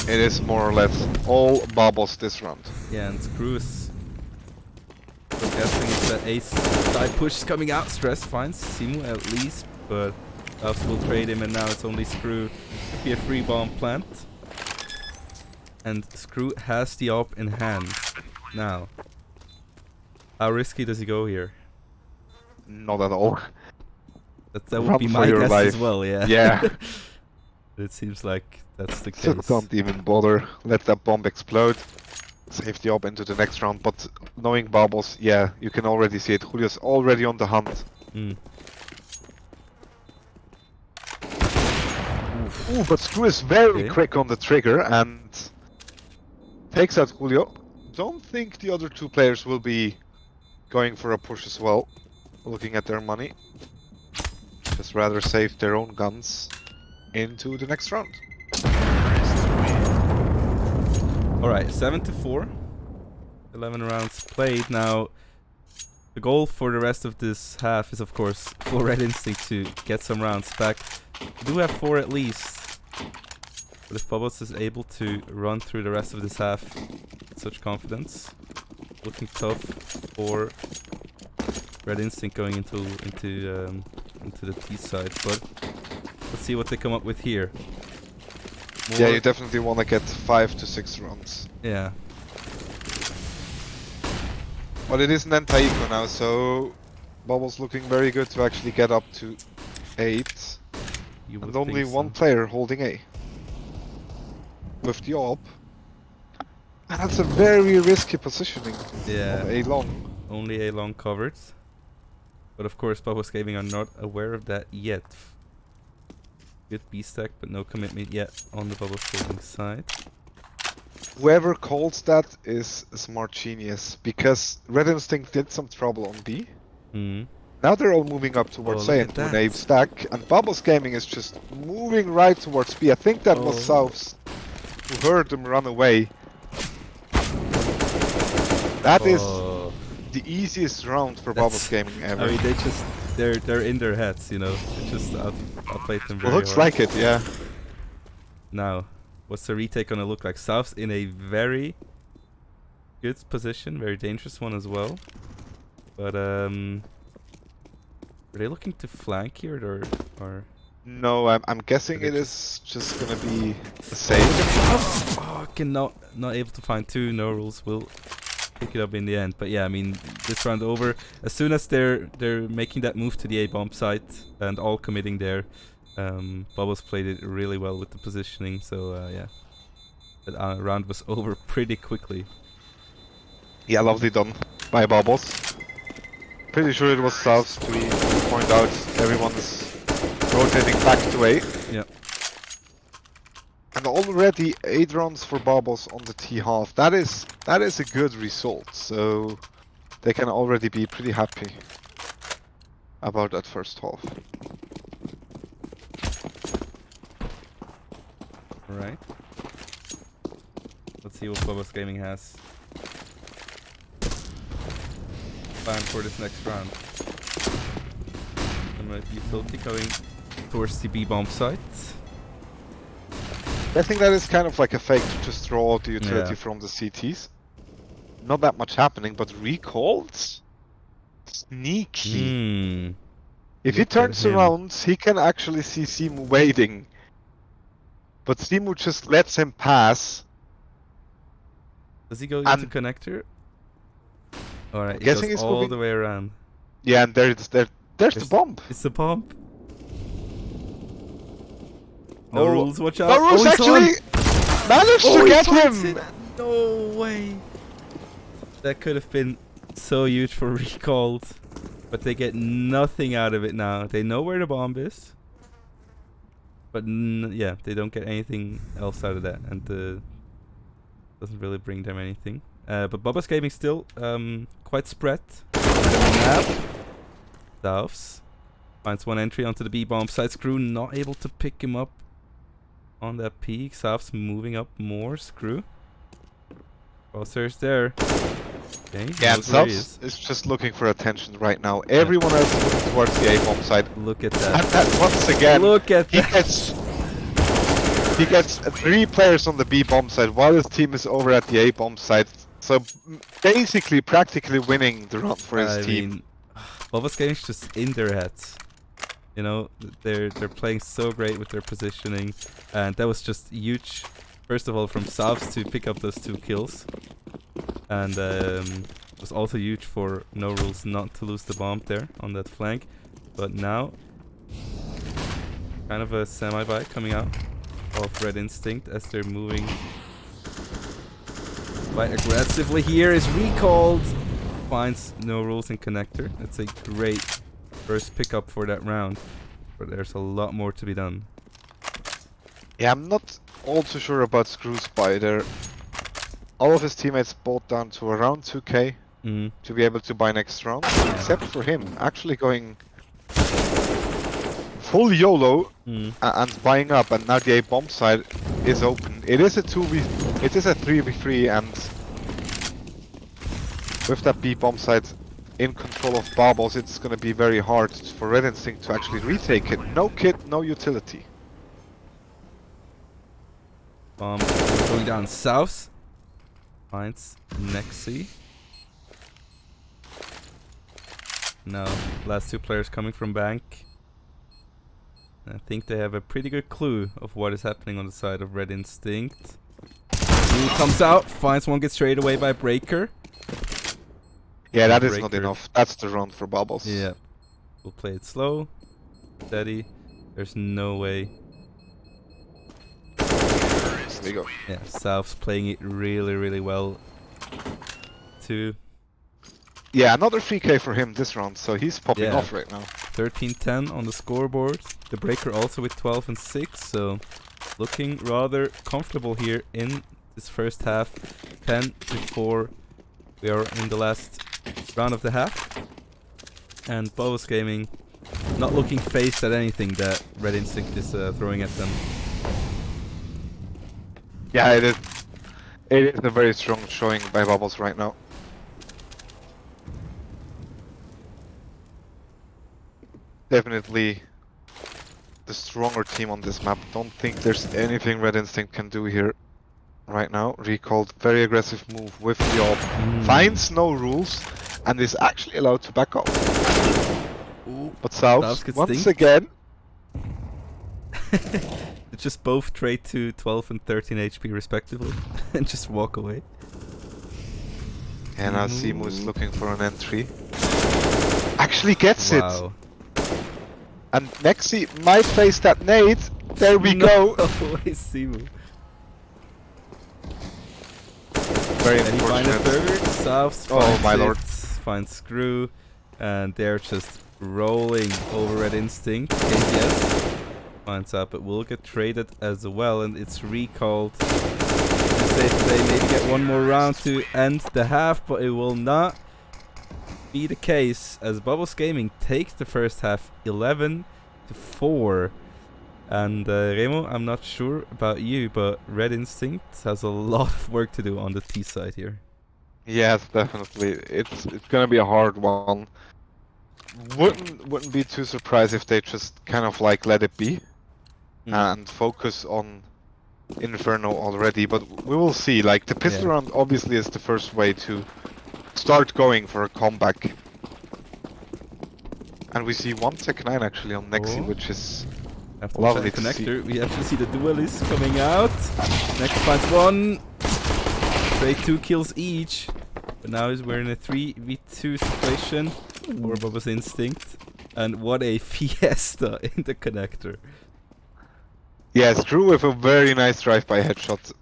it is more or less all Babos this round. Yeah, and Screw is guessing it's that ace side push is coming out. Stress finds Simu at least, but Babos will trade him, and now it's only Screw. Could be a free bomb plant. And Screw has the op in hand. Now, how risky does he go here? Not at all. That would be my guess as well, yeah. Yeah. It seems like that's the So case. don't even bother. Let that bomb explode. Save the op into the next round. But knowing Babos, yeah, you can already see it. Julio's already on the hunt. Ooh, but Screw is very quick on the trigger and takes out Julio. Don't think the other 2 players will be going for a push as well. Looking at their money. Just rather save their own guns into the next round. Alright, 7-4. 11 rounds played. Now, the goal for the rest of this half is, of course, for Red Instinct to get some rounds back. We do have 4 at least. But if Babos is able to run through the rest of this half with such confidence, looking tough for Red Instinct going into the T side, but let's see what they come up with here. Yeah, you definitely want to get 5 to 6 rounds. Yeah. But it is an Taiko now, so Babos looking very good to actually get up to 8. And only 1 player holding A. With the op. And that's a very risky positioning. Yeah. A long. Only A long covered. But of course, Babos Gaming are not aware of that yet. Good B stack, but no commitment yet on the Babos Gaming side. Whoever calls that is a smart genius, because Red Instinct did some trouble on B. Now they're all moving up towards look A at into an that. A stack, and Babos Gaming is just moving right towards B. I think that was Oh. Souths who heard them run away. That is Oh, the easiest round for that's- Babos Gaming ever. I mean, they're in their heads, you know. They just outplayed them very Looks hard. like it, yeah. Now, what's the retake gonna look like? South's in a very good position, very dangerous one as well. But are they looking to flank here or? No, I'm guessing They it is just gonna be a save. Oh, not able to find two. No rules will pick it up in the end. But yeah, I mean, this round over. As soon as they're making that move to the A bomb site and all committing there, Babos played it really well with the positioning. So yeah, that round was over pretty quickly. Yeah, lovely done by Babos. Pretty sure it was South to point out everyone's rotating back to A. Yeah. And already 8 rounds for Babos on the T half. That is a good result. So they can already be pretty happy about that first half. Alright. Let's see what Babos Gaming has planned for this next round. Utility going towards the B bomb site. I think that is kind of like a fake to just draw the utility Yeah. from the CTs. Not that much happening, but recalls? Sneaky. If he Look at turns him. around, he can actually see Simu waiting. But Simu just lets him pass. Does he go into And- connector? Alright, he guessing goes he's all moving- the way around. Yeah, and there's the bomb. It's the bomb. No Oh, rules, watch out. Barus he's actually on. managed to he get finds him! it. No way. That could have been so huge for recalled. But they get nothing out of it now. They know where the bomb is. But yeah, they don't get anything else out of that. And doesn't really bring them anything. But Babos Gaming still quite spread. Souths finds one entry onto the B bomb site. Screw not able to pick him up on that peak. Souths moving up more. Screw. Crosshair's there. Okay, he Yeah, knows where he South is just looking for attention right now. Everyone else is looking towards the A-bomb side. Look at And that. that once again, Look at he that. gets 3 players on the B-bomb side while his team is over at the A-bomb side. So basically, practically winning the round for his I team. mean, Babos Gaming's just in their heads. You know, they're playing so great with their positioning, and that was just huge. First of all, from Souths to pick up those 2 kills, and it was also huge for No Rules not to lose the bomb there on that flank. But now, kind of a semi-buy coming out of Red Instinct as they're moving quite aggressively. Here is recalled. Finds No Rules in connector. That's a great first pickup for that round, but there's a lot more to be done. Yeah, I'm not all too sure about Screw's buy there. All of his teammates bought down to around 2k to be able to buy next round, except for him actually going full YOLO and buying up, and now the A-bomb side is open. It is a 3v3, and with that B-bomb side in control of Babos, it's gonna be very hard for Red Instinct to actually retake it. No kit, no utility. Bomb going down south. Finds Nexi. Now, last 2 players coming from bank. I think they have a pretty good clue of what is happening on the side of Red Instinct. He comes out, finds one, gets straight away by Breaker. Yeah, that is not Breaker. enough. That's the round for Babos. Yeah. We'll play it slow, steady. There's no way. There we go. Yeah, South's playing it really, really well too. Yeah, another 3k for him this round, so he's popping Yeah. off right now. 13-10 on the scoreboard. The Breaker also with 12 and 6, so looking rather comfortable here in this first half. 10-4. We are in the last round of the half. And Babos Gaming not looking phased at anything that Red Instinct is throwing at them. Yeah, it is. It is a very strong showing by Babos right now. Definitely the stronger team on this map. Don't think there's anything Red Instinct can do here right now. Recalled, very aggressive move with the AWP. Finds no rules and is actually allowed to back off. Ooh, But South, once again... They just both trade to 12 and 13 HP respectively and just walk away. And now Simu is looking for an entry. Actually gets it! And Nexi might face that nade. There we go! Simu. Very and he finds a unfortunate. third. South finds Screw. And they're just rolling over Red Instinct. KTS finds out, but will get traded as well, and it's recalled. They maybe get one more round to end the half, but it will not be the case as Babos Gaming takes the first half 11-4. And Remo, I'm not sure about you, but Red Instinct has a lot of work to do on the T side here. Yes, definitely. It's gonna be a hard one. Wouldn't be too surprised if they just kind of like let it be and focus on Inferno already, but we will see. Like the pistol round obviously is the first way to start going for a comeback. And we see 1 Tech 9 actually on Nexi, which is lovely to see. We actually see the duelists coming out. Next finds one. Trade 2 kills each. But now we're in a 3v2 situation for Babos Instinct. And what a fiesta in the connector. Yeah, Screw with a very nice drive-by headshot.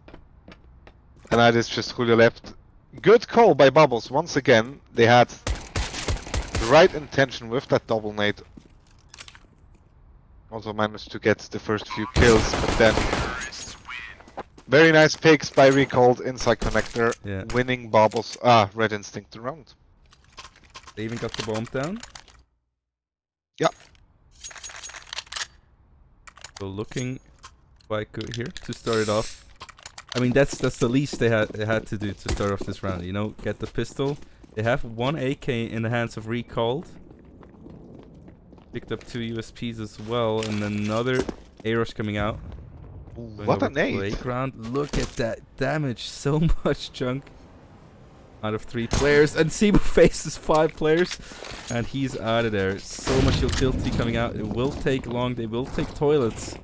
And that is just Julio left. Good call by Babos once again. They had the right intention with that double nade. Also managed to get the first few kills, but then very nice picks by Recalled inside connector, winning Babos Red Instinct the round. They even got the bomb down. Yeah. So looking quite good here to start it off. I mean that's the least they had to do to start off this round. You know, get the pistol. They have 1 AK in the hands of Recalled. Picked up 2 USPs as well, and another A-rush coming out. What a nade! Playground. Look at that damage. So much junk out of 3 players, and Simu faces 5 players, and he's out of there. So much utility coming out. It will take long. They will take toilets.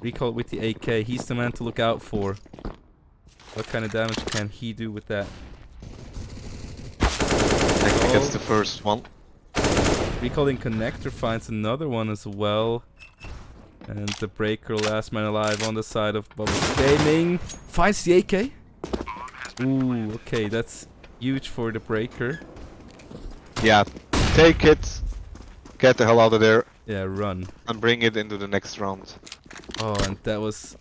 Recall with the AK. He's the man to look out for. What kind of damage can he do with that? I think that's the first one. Recalling connector finds another one as well. And the breaker, last man alive on the side of Babos Gaming. Finds the AK. Ooh, okay, that's huge for the breaker. Yeah, take it. Get the hell out of there. Yeah, run. And bring it into the next round. Oh, and that was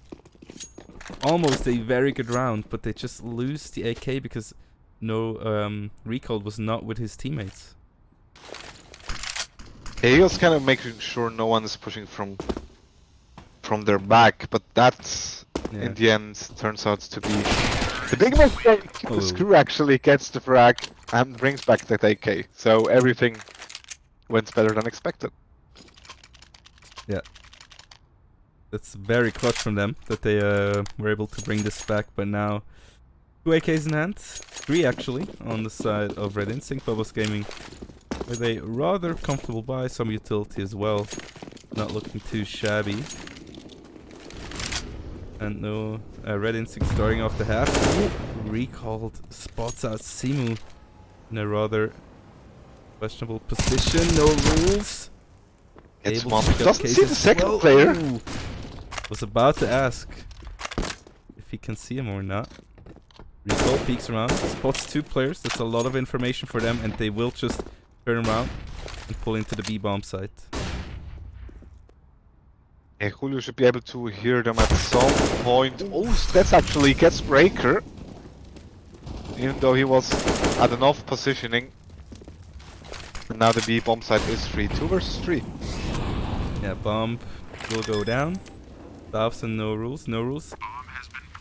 almost a very good round, but they just lose the AK because no Recalled was not with his teammates. Yeah, he was kind of making sure no one is pushing from their back, but that in the end turns out to be the big mistake. The Screw actually gets the frag and brings back that AK, so everything went better than expected. Yeah. That's very clutch from them that they were able to bring this back, but now 2 AKs in hand, 3 actually, on the side of Red Instinct. Babos Gaming with a rather comfortable buy, some utility as well, not looking too shabby. And no, Red Instinct starting off the half. Recalled spots out Simu in a rather questionable position, no rules. It's one. Doesn't see the second player. Ooh. Was about to ask if he can see him or not. Recall peeks around, spots 2 players. That's a lot of information for them, and they will just turn around and pull into the B-bomb site. Yeah, Julio should be able to hear them at some point. Oh, that's actually gets breaker. Even though he was at an off positioning. And now the B bomb site is free. 2 versus 3. Yeah, bomb will go down. Stops and no rules, no rules.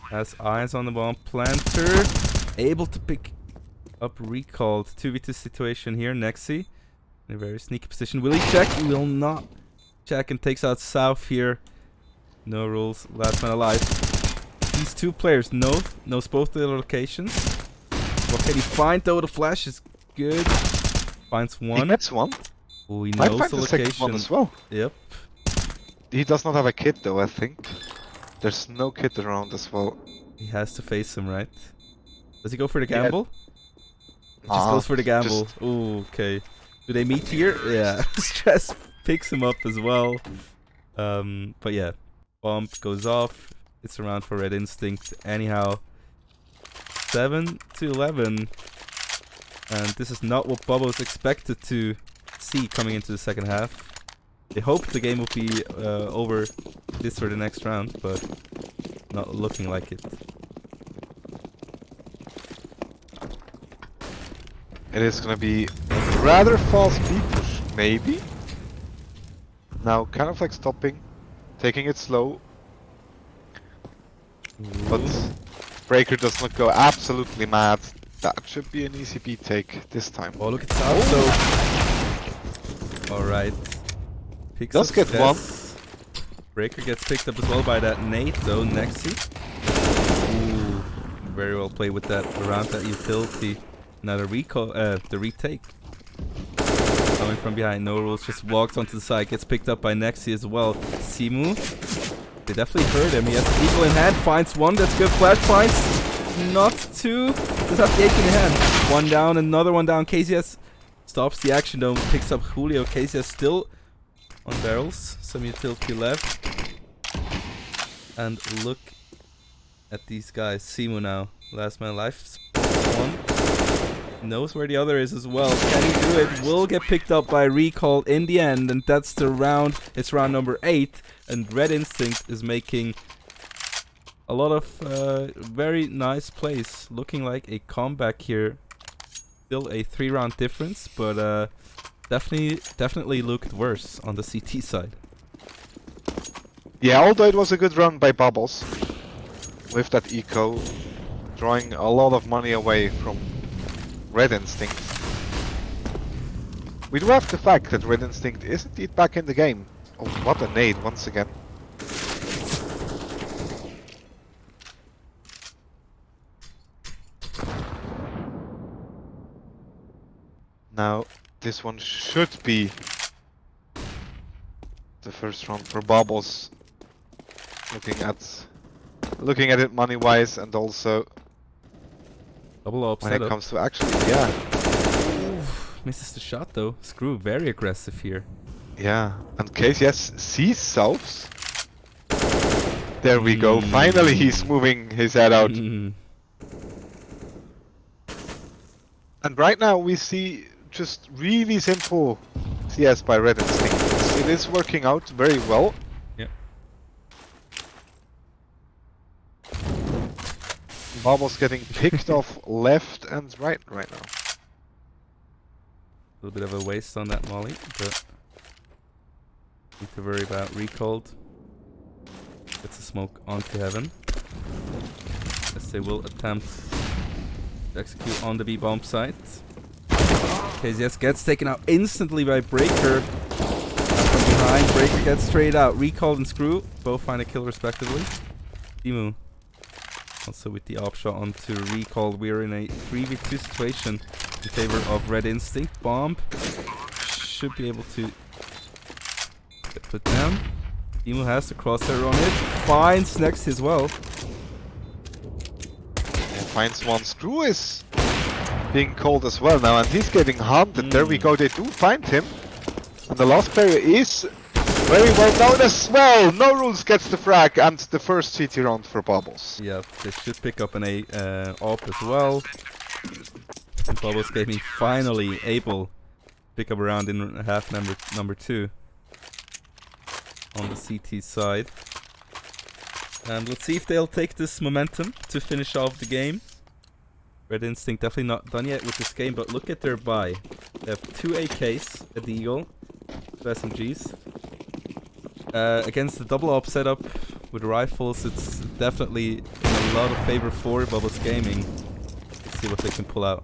Has eyes on the bomb planter. Able to pick up recalled. 2v2 situation here. Nexi in a very sneaky position. Will he check? He will not check and takes out South here. No rules. Last man alive. These two players knows both the locations. What can he find though? The flash is good. Finds one. He gets one. Oh, he Might knows find the the location. second one as well. Yep. He does not have a kit though, I think. There's no kit around as well. He has to face him, right? Does he go for the gamble? Just Ah, goes for the gamble. Ooh, okay. Do they meet here? Yeah. Stress picks him up as well. But yeah. Bomb goes off. It's around for Red Instinct. Anyhow. 7-11. And this is not what Babos expected to see coming into the second half. They hoped the game would be over this or the next round, but not looking like it. It is gonna be a rather fast B push, maybe. Now kind of like stopping, taking it slow. But Breaker does not go absolutely mad. That should be an easy B take this time. Oh, look at South though. Alright. Does get one. Breaker gets picked up as well by that nade though, Nexi. Ooh, very well played with that around that utility. Now the recall, the retake. Coming from behind, no rules, just walks onto the side, gets picked up by Nexi as well. Simu, they definitely heard him. He has the eagle in hand, finds one, that's good. Flash finds not two. Does have the AK in hand. One down, another one down. KZS stops the action though, picks up Julio. KZS still on barrels, some utility left. And look at these guys. Simu now, last man alive. One. Knows where the other is as well. Can he do it? Will get picked up by recall in the end, and that's the round. It's round number 8, and Red Instinct is making a lot of very nice plays, looking like a comeback here. Still a 3-round difference, but definitely looked worse on the CT side. Yeah, although it was a good run by Babos with that eco, drawing a lot of money away from Red Instinct. We do have the fact that Red Instinct is indeed back in the game. Oh, what a nade once again. Now, this one should be the first round for Babos. Looking at it money-wise, and also Double up when setup. it comes to actually, yeah. Oof, misses the shot though. Screw, very aggressive here. Yeah, and KCS sees Souths. There we go, finally he's moving his head out. And right now we see just really simple CS by Red Instinct. It is working out very well. Yeah. Babos getting picked off left and right now. A little bit of a waste on that molly, but need to worry about recalled. Gets a smoke onto heaven. As they will attempt to execute on the B bomb site. KZS gets taken out instantly by Breaker. From behind, Breaker gets straight out. Recalled and Screw both find a kill respectively. Timu also with the op shot onto Recall. We're in a 3v2 situation in favor of Red Instinct. Bomb should be able to get put down. Timu has the crosshair on it. Finds next as well. And finds one. Screw is being called as well now, and he's getting hunted. There we go, they do find him. And the last player is very well known as well. No Rules gets the frag and the first CT round for Babos. Yeah, they should pick up an op as well. And Babos Gaming finally able to pick up a round in half number 2 on the CT side. And let's see if they'll take this momentum to finish off the game. Red Instinct definitely not done yet with this game, but look at their buy. They have 2 AKs, a Deagle, 2 SMGs. Against the double op setup with rifles, it's definitely in a lot of favor for Babos Gaming. Let's see what they can pull out.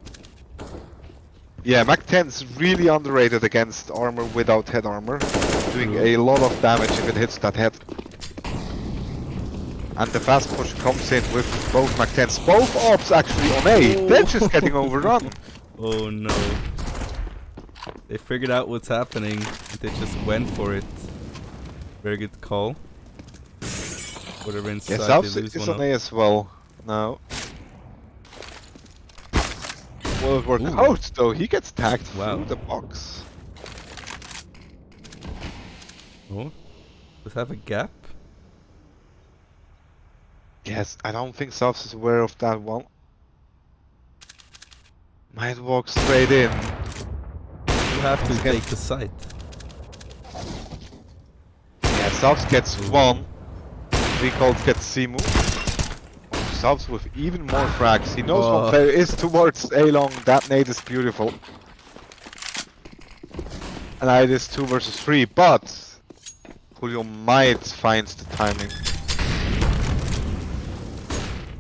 Yeah, Mac 10's really underrated against armor without head armor, doing a lot of damage if it hits that head. And the fast push comes in with both Mac 10s, both ops actually on A. They're just getting overrun. Oh no. They figured out what's happening and they just went for it. Very good call. Whatever inside, Yeah, they South lose is one on up. A as well now. Will it work Ooh. out though? He gets tagged Wow. through the box. Oh, does have a gap? Yes, I don't think South is aware of that one. Might walk straight in. You have to Let's get- take the site. Yeah, South gets one. Recall gets Simu. South with even more frags. He knows Oh. one player is towards A long. That nade is beautiful. And it is 2 versus 3, but Julio might find the timing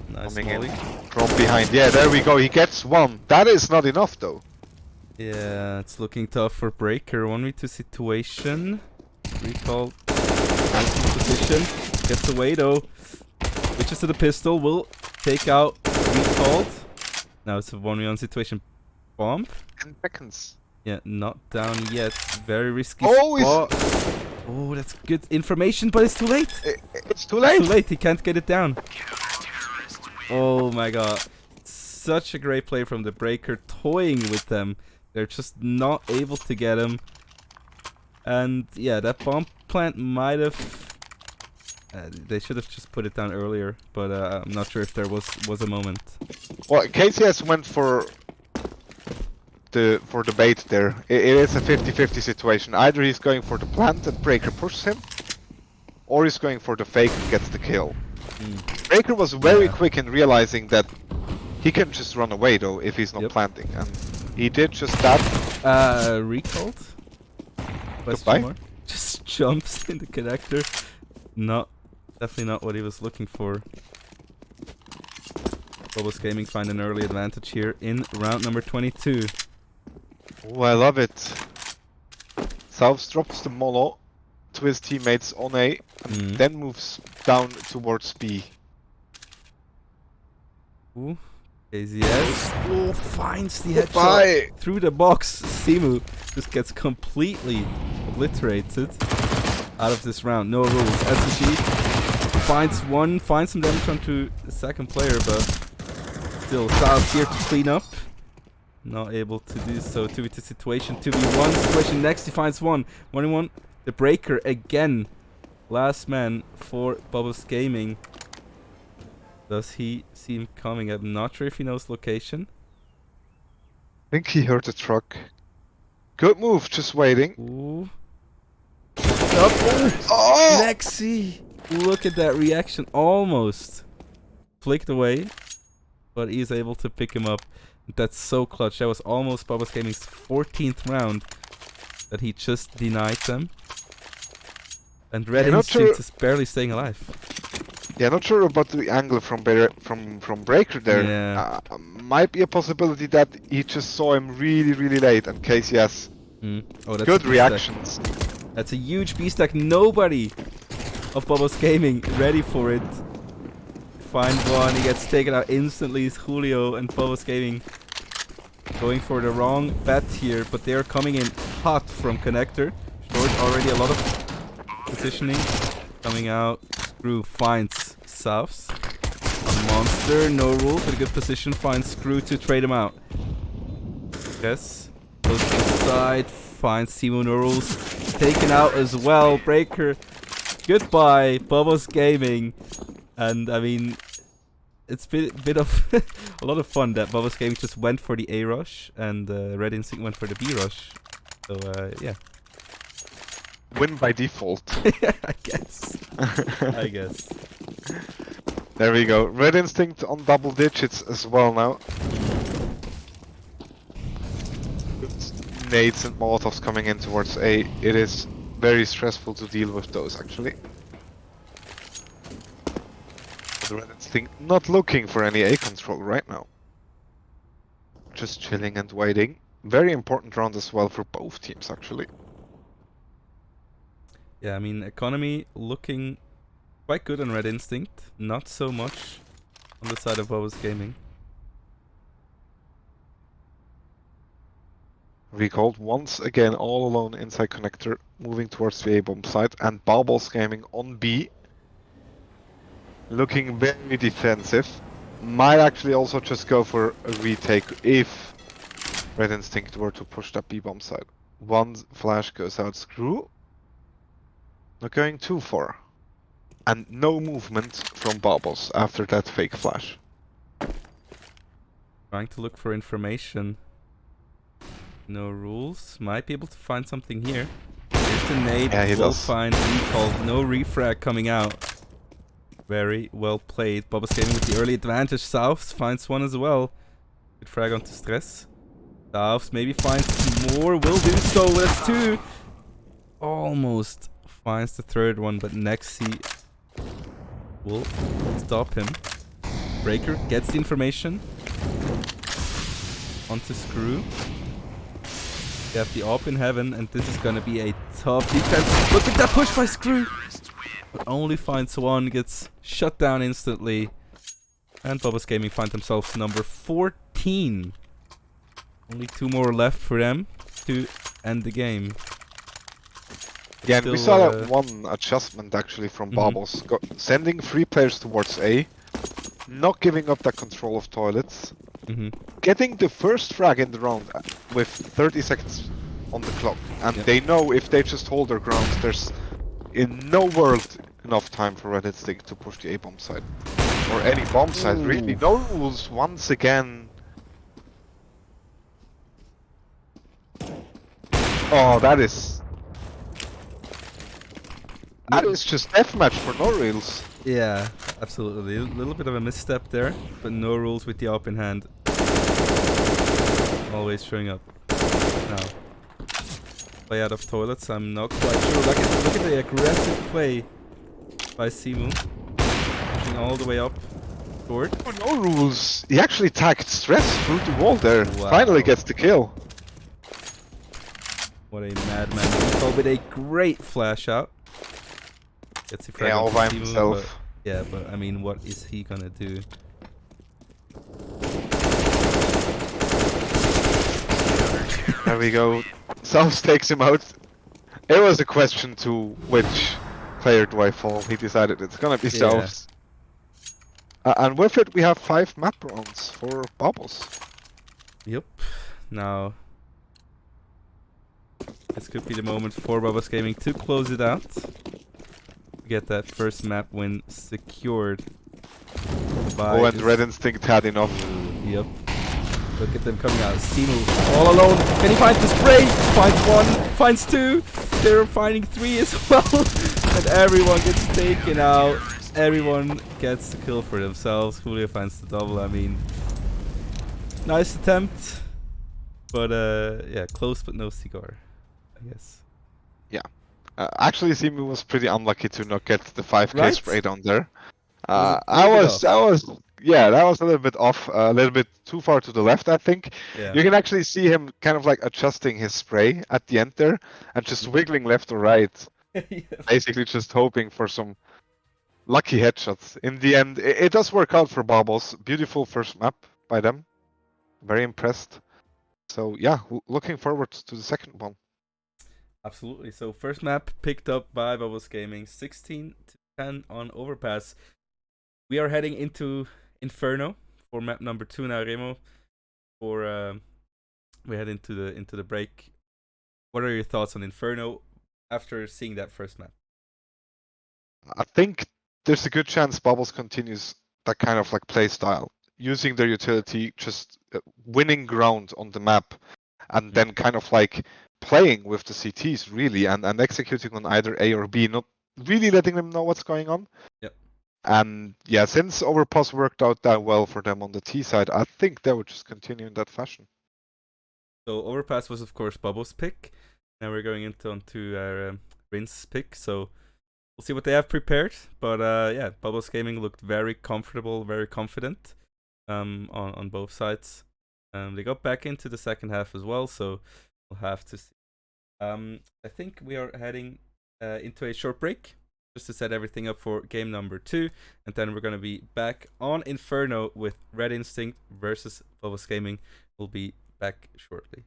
Nice coming molly. in from behind. Yeah, there we go. He gets one. That is not enough though. Yeah, it's looking tough for Breaker. 1v2 situation. Recall. Nice position. Gets away though. Switches to the pistol. Will take out Recalled. Now it's a 1v1 situation. Bomb. 10 seconds. Yeah, not down yet. Very risky Oh, spot. Oh, that's good information, but it's too late. It's too It's late. too late. He can't get it down. Oh my god. Such a great play from the Breaker, toying with them. They're just not able to get him. And yeah, that bomb plant might have... they should have just put it down earlier, but I'm not sure if there was a moment. Well, KCS went for the bait there. It is a 50-50 situation. Either he's going for the plant and Breaker pushes him, or he's going for the fake and gets the kill. Breaker was very Yeah. quick in realizing that he can just run away though if he's not Yep. planting, and he did just that. Recalled? Question Goodbye. mark? Just jumps in the connector. Definitely not what he was looking for. Babos Gaming find an early advantage here in round number 22. Oh, I love it. South drops the Molo to his teammates on A, and then moves down towards B. Ooh. KZS. Oh, finds the Goodbye. headshot through the box. Simu just gets completely obliterated out of this round. No rules. SSG finds some damage onto the second player, but still South here to clean up. Not able to do so. 2v2 situation, 2v1 situation. Next he finds one. 1v1. The Breaker again. Last man for Babos Gaming. Does he see him coming? I'm not sure if he knows location. I think he heard the truck. Good move, just waiting. Ooh. Up. Oh! Lexi! Look at that reaction. Almost flicked away, but he is able to pick him up. That's so clutch. That was almost Babos Gaming's 14th round that he just denied them. And Red You're not Instinct sure- is barely staying alive. Yeah, not sure about the angle from Breaker there. Yeah. Might be a possibility that he just saw him really, really late, and KCS. Oh, that's Good a B stack. reactions. That's a huge B stack. Nobody of Babos Gaming ready for it. Find one. He gets taken out instantly. It's Julio and Babos Gaming going for the wrong bet here, but they are coming in hot from connector. Short already a lot of positioning coming out. Screw finds Souths. A monster, no rule, but a good position. Finds Screw to trade him out. Yes. Goes to the side. Finds Simo, no rules. Taken out as well. Breaker. Goodbye, Babos Gaming. And I mean, it's been a bit of a lot of fun that Babos Gaming just went for the A rush and Red Instinct went for the B rush. So yeah. Win by default. I guess. I guess. There we go. Red Instinct on double digits as well now. nades and molotovs coming in towards A. It is very stressful to deal with those, actually. The Red Instinct not looking for any A control right now. Just chilling and waiting. Very important round as well for both teams, actually. Yeah, I mean, economy looking quite good on Red Instinct. Not so much on the side of Babos Gaming. Recalled once again all alone inside connector, moving towards the A bomb side, and Babos Gaming on B. Looking very defensive. Might actually also just go for a retake if Red Instinct were to push that B bomb side. One flash goes out screw. Not going too far. And no movement from Babos after that fake flash. Trying to look for information. No rules. Might be able to find something here. Here's the nade. Yeah, he Will does. find recall. No refrag coming out. Very well played. Babos Gaming with the early advantage. Souths finds one as well. Good frag onto Stress. Souths maybe finds more. Will do so. That's two. Almost finds the third one, but Nexi will stop him. Breaker gets the information. Onto Screw. They have the AWP in heaven, and this is gonna be a tough defense. Look at that push by Screw! But only finds one, gets shut down instantly. And Babos Gaming find themselves number 14. Only two more left for them to end the game. Yeah, and we Still, saw that one adjustment actually from Babos. Sending 3 players towards A, not giving up that control of toilets, getting the first frag in the round with 30 seconds on the clock. And they know if they just hold their ground, there's in no world enough time for Red Instinct to push the A bomb side. Or any bomb side, really. No rules once again. Oh, that is just deathmatch for no rules. Yeah, absolutely. A little bit of a misstep there, but no rules with the AWP in hand. Always showing up. Now, play out of toilets, I'm not quite sure. Look at the aggressive play by Simu. Pushing all the way up toward. For no rules. He actually tagged Stress through the wall there. Wow. Finally gets the kill. What a madman. Recall with a great flash out. Gets the frag Yeah, all onto by Simu, himself. but, yeah, but I mean, what is he gonna do? There we go. South takes him out. It was a question to which player do I fall. He decided it's gonna be South. And with it, we have 5 map rounds for Babos. Yep. Now, this could be the moment for Babos Gaming to close it out. Get that first map win secured. Oh, and Red Instinct had enough. Yep. Look at them coming out. Simu all alone. Can he find the spray? Finds one. Finds two. They're finding 3 as well. And everyone gets taken out. Everyone gets the kill for themselves. Julio finds the double. I mean, nice attempt. But yeah, close but no cigar, I guess. Yeah. Actually, Simu was pretty unlucky to not get the 5k spray down there. That was a little bit off, a little bit too far to the left, I think. Yeah. You can actually see him kind of like adjusting his spray at the end there and just wiggling left or right, basically just hoping for some lucky headshots. In the end, it does work out for Babos. Beautiful first map by them. Very impressed. So yeah, looking forward to the second one. Absolutely. So first map picked up by Babos Gaming, 16-10 on Overpass. We are heading into Inferno for map number 2 now, Remo. For we head into the break. What are your thoughts on Inferno after seeing that first map? I think there's a good chance Babos continues that kind of like play style, using their utility, just winning ground on the map, and then kind of like playing with the CTs really, and executing on either A or B, not really letting them know what's going on. Yep. And yeah, since Overpass worked out that well for them on the T side, I think they would just continue in that fashion. So Overpass was of course Babos' pick. Now we're going onto Rince's pick. So we'll see what they have prepared. But yeah, Babos Gaming looked very comfortable, very confident on both sides. They got back into the second half as well, so we'll have to see. I think we are heading into a short break just to set everything up for game number 2, and then we're going to be back on Inferno with Red Instinct versus Babos Gaming. We'll be back shortly.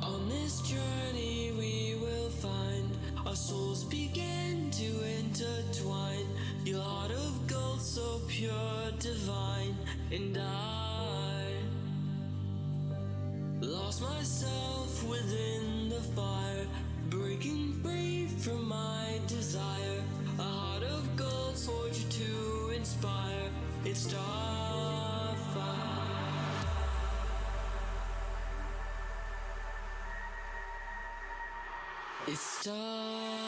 On this journey we will find our souls begin to intertwine. Your heart of gold, so pure, divine, and I lost myself within the fire, breaking free from my desire. A heart of gold, forged to inspire. It's Starfire. It's Starfire.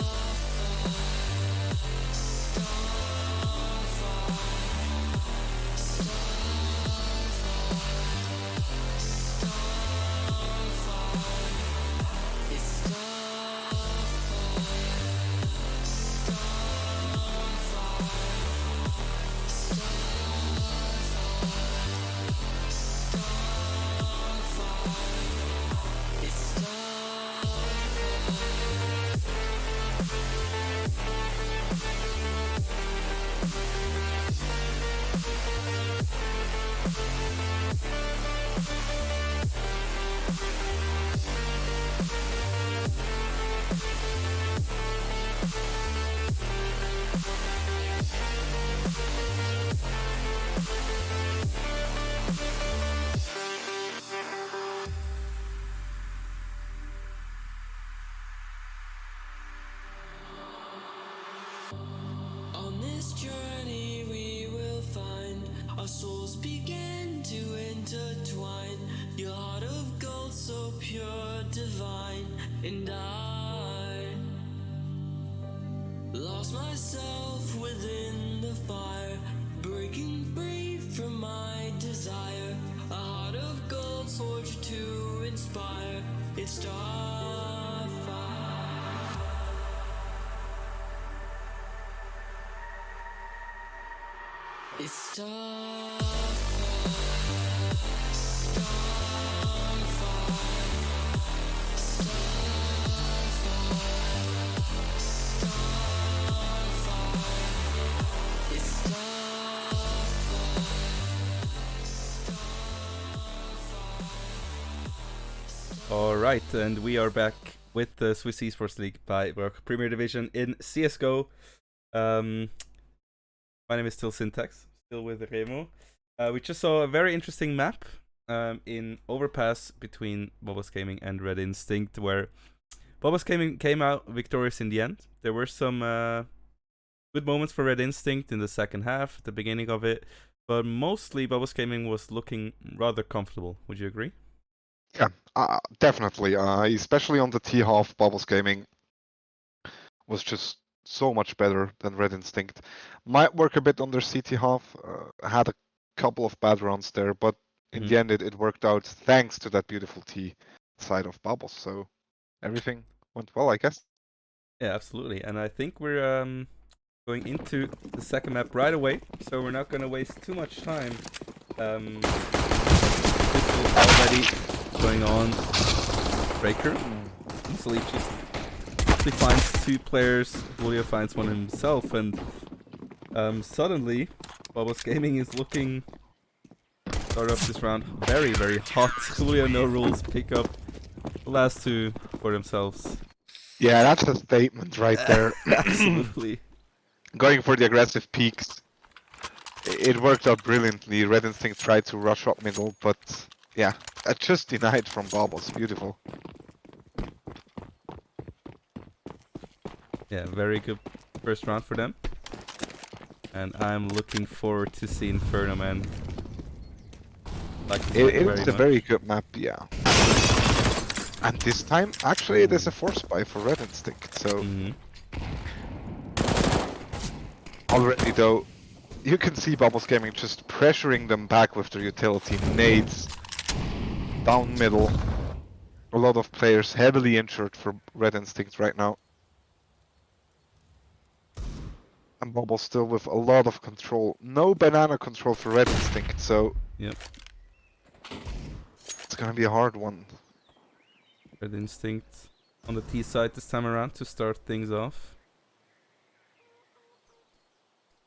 began to intertwine. Your heart of gold, so pure, divine, and I lost myself within the fire, breaking free from my desire. A heart of gold, forged to inspire. It's starfire. It's starfire. All right, and we are back with the Swiss Esports League by Work Premier Division in CS:GO. My name is still Syntax, still with Remo. We just saw a very interesting map in Overpass between Babos Gaming and Red Instinct, where Babos Gaming came out victorious in the end. There were some good moments for Red Instinct in the second half, the beginning of it, but mostly Babos Gaming was looking rather comfortable. Would you agree? Yeah, definitely. Especially on the T half, Babos Gaming was just so much better than Red Instinct. Might work a bit on their CT half. Had a couple of bad runs there, but in the end, it worked out thanks to that beautiful T side of Babos. So everything went well, I guess. Yeah, absolutely. And I think we're going into the second map right away, so we're not going to waste too much time. This is already going on. Breaker easily just finds two players. Julio finds one himself, and suddenly Babos Gaming is looking start off this round very, very hot. Julio no rules pick up the last two for themselves. Yeah, that's a statement right there. Absolutely. Going for the aggressive peaks. It worked out brilliantly. Red Instinct tried to rush up middle, but yeah, just denied from Babos. Beautiful. Yeah, very good first round for them. And I'm looking forward to see Inferno, man. Like It's a very good map, yeah. And this time, actually, it is a force buy for Red Instinct, so... Already, though, you can see Babos Gaming just pressuring them back with their utility. Nades, down middle. A lot of players heavily injured for Red Instinct right now. And Babos still with a lot of control. No banana control for Red Instinct, so... Yep. It's gonna be a hard one. Red Instinct on the T side this time around to start things off.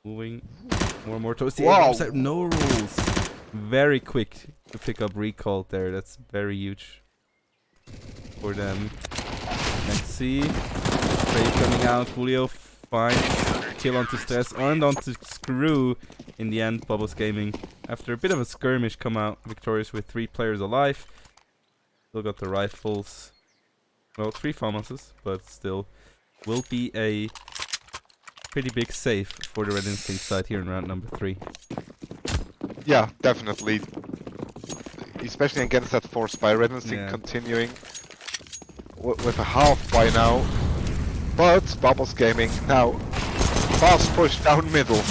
Moving more and more towards the A side. No rules. Very quick to pick up recall there. That's very huge for them. Let's see. Trade coming out. Julio finds kill onto Stress and onto Screw. In the end, Babos Gaming, after a bit of a skirmish, come out victorious with 3 players alive. Still got the rifles. Well, 3 FAMASes, but still will be a pretty big save for the Red Instinct side here in round number 3. Yeah, definitely. Especially against that force by Red Instinct continuing with a half by now. But Babos Gaming now fast push down middle.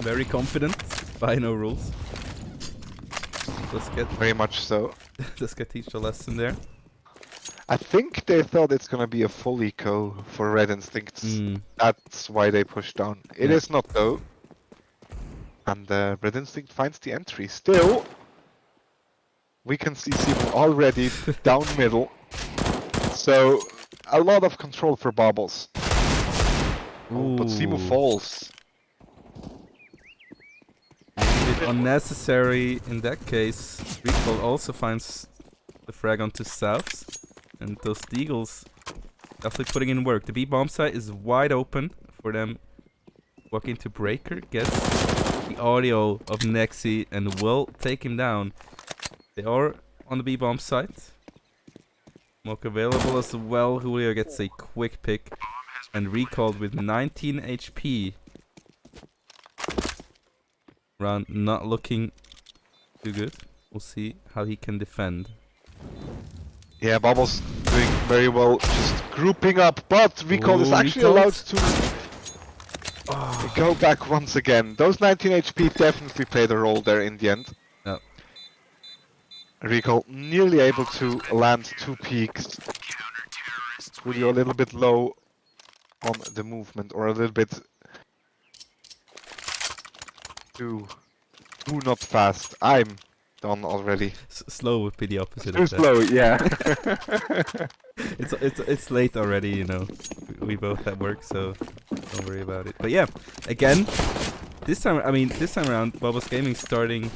Very confident by no rules. Let's get very much so. Let's get teach a lesson there. I think they thought it's gonna be a full eco for Red Instincts. That's why they pushed down. It is not though. And Red Instinct finds the entry. Still, we can see Simu already down middle. So a lot of control for Babos. Oh, but Simu falls. A bit unnecessary in that case. Recall also finds the frag onto Souths. And those Deagles definitely putting in work. The B bomb site is wide open for them. Walk into Breaker, gets the audio of Nexi and will take him down. They are on the B bomb site. Smoke available as well. Julio gets a quick pick and recalled with 19 HP. round not looking too good. We'll see how he can defend. Yeah, Babos doing very well, just grouping up, but Recall is Ooh, actually Recalled. allowed to go back once again. Those 19 HP definitely played a role there in the end. Yeah. Recall nearly able to land 2 peaks. Julio a little bit low on the movement, or a little bit too not fast. I'm done already. Slow would be the opposite Too of that. slow, yeah. It's late already, you know. We both at work, so don't worry about it. But yeah, again, this time around, Babos Gaming starting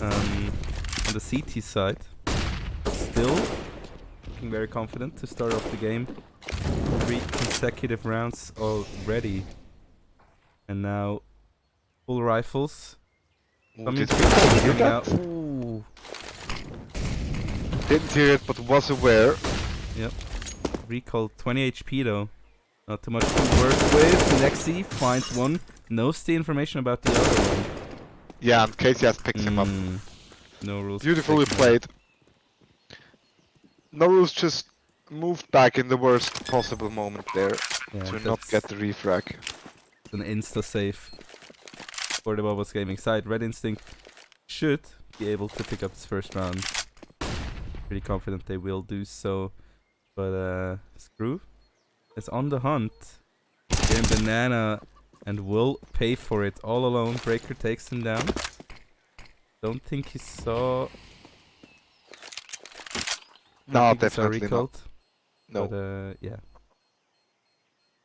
on the CT side. Still looking very confident to start off the game. 3 consecutive rounds already. And now full rifles. Did Recall hear Coming that? out. Ooh. Didn't hear it, but was aware. Yep. Recall 20 HP though. Not too much to work with. Nexi finds one. Knows the information about the other one. Yeah, and Casey has picked him up. No rules. Beautifully played. No rules just moved back in the worst possible moment there Yeah, to not that's get the refrag. an insta save for the Babos Gaming side. Red Instinct should be able to pick up this first round. Pretty confident they will do so. But Screw is on the hunt. Getting banana and will pay for it all alone. Breaker takes him down. Don't think he saw. No, think he saw definitely recalled. not. No. But yeah.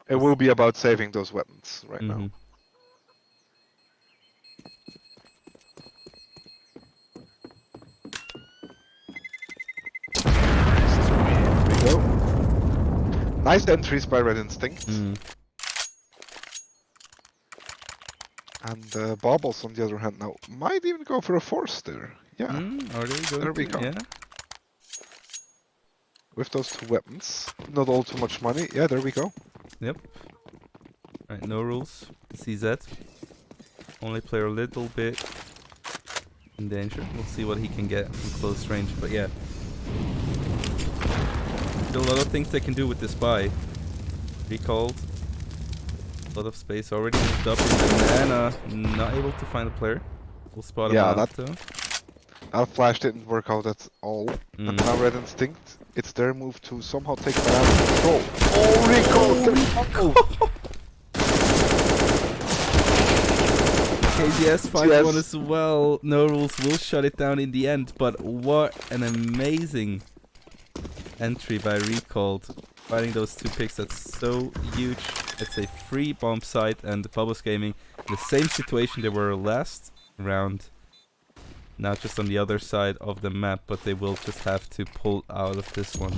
It will be about saving those weapons right now. There we go. Nice entries by Red Instinct. And Babos, on the other hand, now might even go for a force there. Yeah, Are they going there we to? go. Yeah. With those 2 weapons. Not all too much money. Yeah, there we go. Yep. Right, no rules. CZ. Only player a little bit in danger. We'll see what he can get from close range. But yeah. Still a lot of things they can do with this buy. Recalled. A lot of space already moved up in banana. Not able to find a player. We'll spot him out though. That flash didn't work out at all. And now Red Instinct, it's their move to somehow take banana control. Oh, Recall! KZS finds one as well. No rules will shut it down in the end. But what an amazing entry by Recalled. Finding those 2 picks, that's so huge. It's a free bomb site, and the Babos Gaming in the same situation they were last round. Now just on the other side of the map, but they will just have to pull out of this one.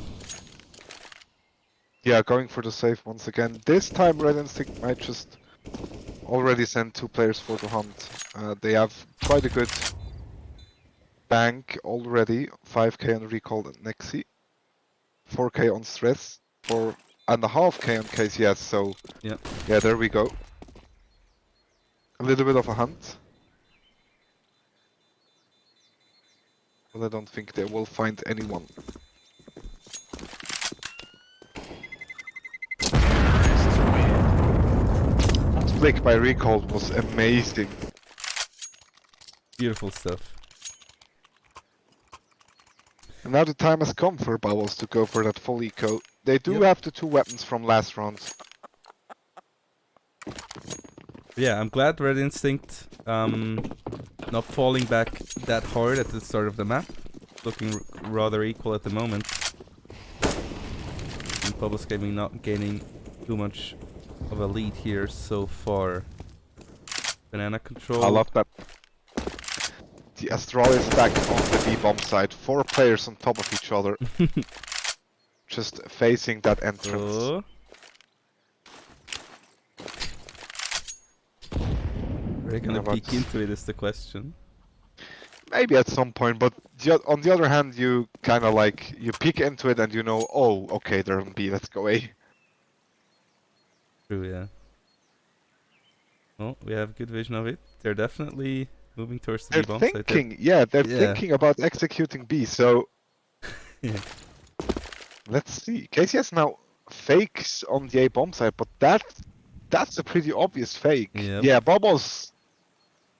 Yeah, going for the save once again. This time Red Instinct might just already send 2 players for the hunt. They have quite a good bank already. 5k on Recall and Nexi. 4k on Stress. 4.5k on KCS, so yeah, there we go. A little bit of a hunt. But I don't think they will find anyone. That flick by Recall was amazing. Beautiful stuff. And now the time has come for Babos to go for that full eco. They do have the 2 weapons from last round. Yeah, I'm glad Red Instinct not falling back that hard at the start of the map. Looking rather equal at the moment. And Babos Gaming not gaining too much of a lead here so far. Banana control. I love that. The Astralis stack on the B-bomb side. 4 players on top of each other. Just facing that entrance. Oh. We're gonna peek into it is the question. Maybe at some point, but on the other hand, you kind of like, you peek into it and you know, oh, okay, they're on B, let's go A. True, yeah. Oh, we have good vision of it. They're definitely moving towards the They're B bomb site. thinking, yeah, they're Yeah. thinking about executing B. So Yeah. let's see. KCS now fakes on the A bomb side, but that's a pretty obvious fake. Yep. Yeah, Babos.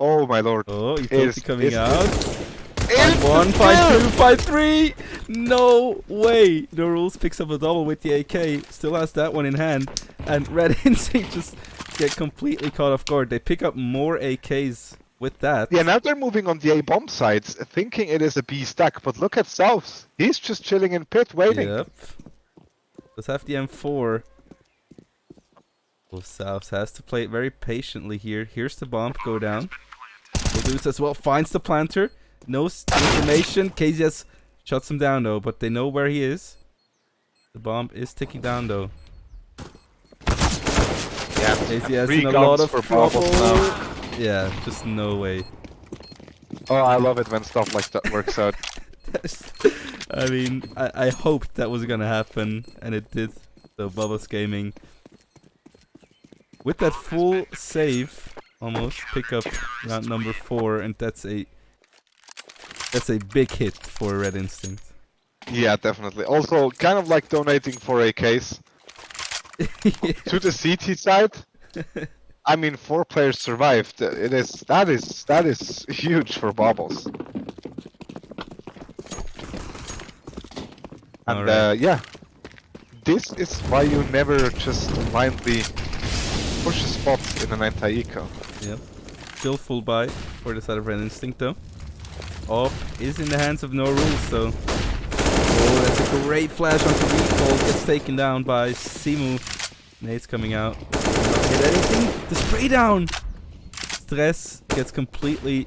Oh my lord. Oh, utility coming is- out. It's Fight 1, the fight kill! 2, fight 3! No way! No Rules picks up a double with the AK. Still has that one in hand. And Red Instinct just get completely caught off guard. They pick up more AKs with that. Yeah, now they're moving on the A bomb sides, thinking it is a B stack. But look at South. He's just chilling in pit, waiting. Yep. Let's have the M4. Oh, South has to play it very patiently here. Here's the bomb. Go down. Babos as well. Finds the planter. No information. KZS shuts him down though, but they know where he is. The bomb is ticking down though. Yeah, KZS three in a guns lot of for trouble. Babos now. Yeah, just no way. Oh, I love it when stuff like that works out. I mean, I hoped that was gonna happen, and it did. So Babos Gaming, with that full save, almost pick up round number 4, and that's a big hit for Red Instinct. Yeah, definitely. Also, kind of like donating for AKs to the CT side. I mean, 4 players survived. That is huge for Babos. And Alright. yeah, this is why you never just blindly push a spot in an anti-eco. Yep. Still full buy for the side of Red Instinct though. Op is in the hands of No Rules, so... Oh, that's a great flash onto recall. Gets taken down by Simu. Nade's coming out. Not hit anything. The spray down! Stress gets completely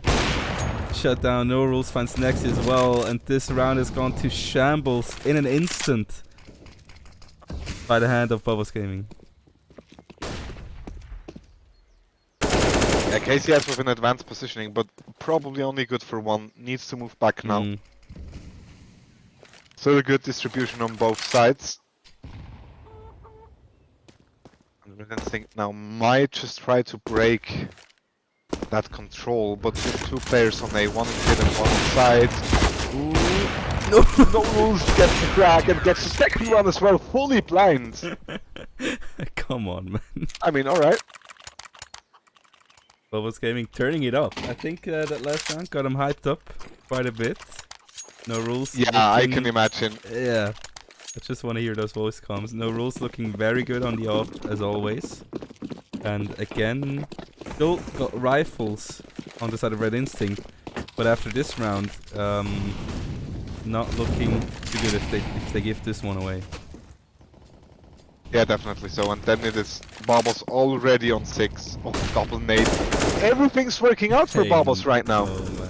shut down. No Rules finds Nexi as well. And this round has gone to shambles in an instant. By the hand of Babos Gaming. Yeah, KCS with an advanced positioning, but probably only good for 1. Needs to move back now. Mm. So a good distribution on both sides. And Red Instinct now might just try to break that control, but with 2 players on A, 1 in mid and 1 on side. Ooh. No Rules gets the crack and gets the second one as well, fully blind. Come on, man. I mean, alright. Babos Gaming turning it up. I think that last round got him hyped up quite a bit. No Rules. Yeah, I looking- can imagine. Yeah. I just want to hear those voice comms. No Rules looking very good on the op, as always. And again, still got rifles on the side of Red Instinct. But after this round, not looking too good if they give this one away. Yeah, definitely so. And then it is Babos already on 6. Oh, double nade. Everything's working out for Babos right now. Oh my.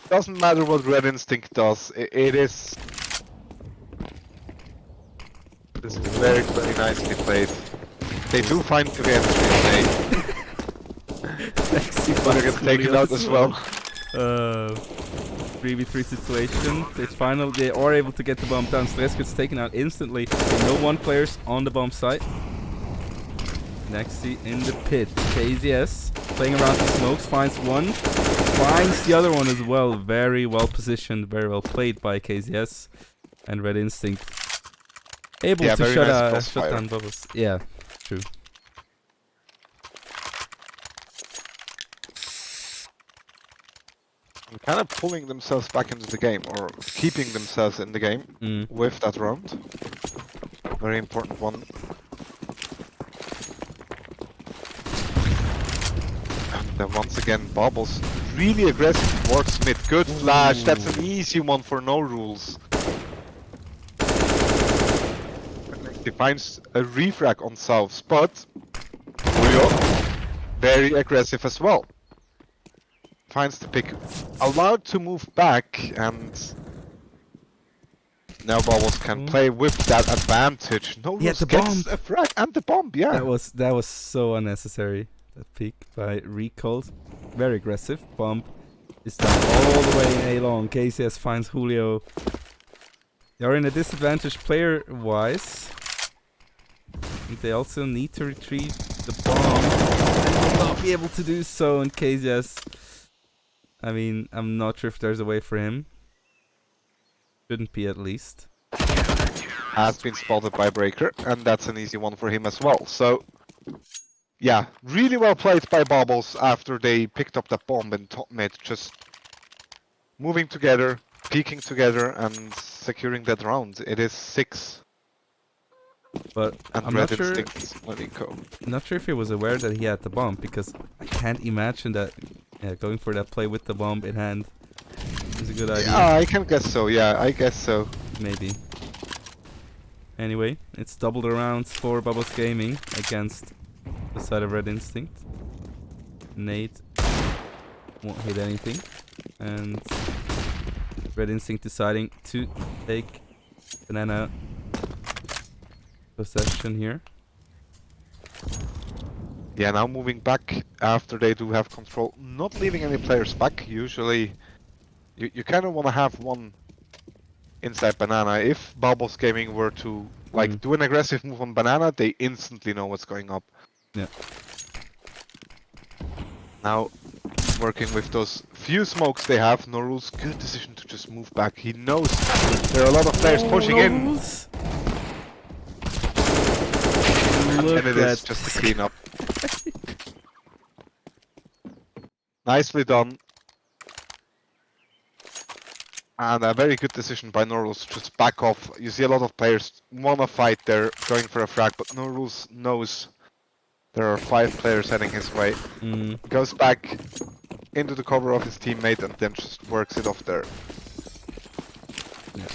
Doesn't matter what Red Instinct does. It is very, very nicely played. They do find the entry. But they get taken out as well. 3v3 situation. They are able to get the bomb down. Stress gets taken out instantly. No 1 players on the bomb site. Nexi in the pit. KZS playing around the smokes. Finds one. Finds the other one as well. Very well positioned. Very well played by KZS. And Red Instinct able to very nice shut down Babos. Yeah, true. Kind of pulling themselves back into the game, or keeping themselves in the game with that round. Very important one. And then once again, Babos really aggressive towards mid. Good flash. That's an easy one for No Rules. He finds a refrag on South, but Julio very aggressive as well. Finds the pick, allowed to move back, and now Babos can play with that advantage. No Rules the gets bomb. a frag and the bomb, yeah. That was so unnecessary. That peek by Recalled. Very aggressive. Bomb is down all the way in A long. KCS finds Julio. They are in a disadvantage player wise. they also need to retrieve the bomb. And will not be able to do so in case yes. I mean, I'm not sure if there's a way for him. Shouldn't be at least. Has been spotted by Breaker, and that's an easy one for him as well. So, yeah, really well played by Babos after they picked up that bomb in top mid, just moving together, peeking together, and securing that round. It is 6. But And I'm Red not sure. Instinct is letting go. Not sure if he was aware that he had the bomb, because I can't imagine that going for that play with the bomb in hand is a good idea. Yeah, I can guess so. Yeah, I guess so. Maybe. Anyway, it's double the rounds for Babos Gaming against the side of Red Instinct. Nate won't hit anything, and Red Instinct deciding to take banana possession here. Yeah, now moving back after they do have control, not leaving any players back. Usually, you kind of want to have one inside banana. If Babos Gaming were to like do an aggressive move on banana, they instantly know what's going up. Yeah. Now, working with those few smokes they have, Norul's good decision to just move back. He knows there are a lot of players pushing in. And Look it is just a cleanup. Nicely done. And a very good decision by Norul's to just back off. You see a lot of players wanna fight there, going for a frag, but Norul's knows there are 5 players heading his way. Goes back into the cover of his teammate and then just works it off there. Yeah.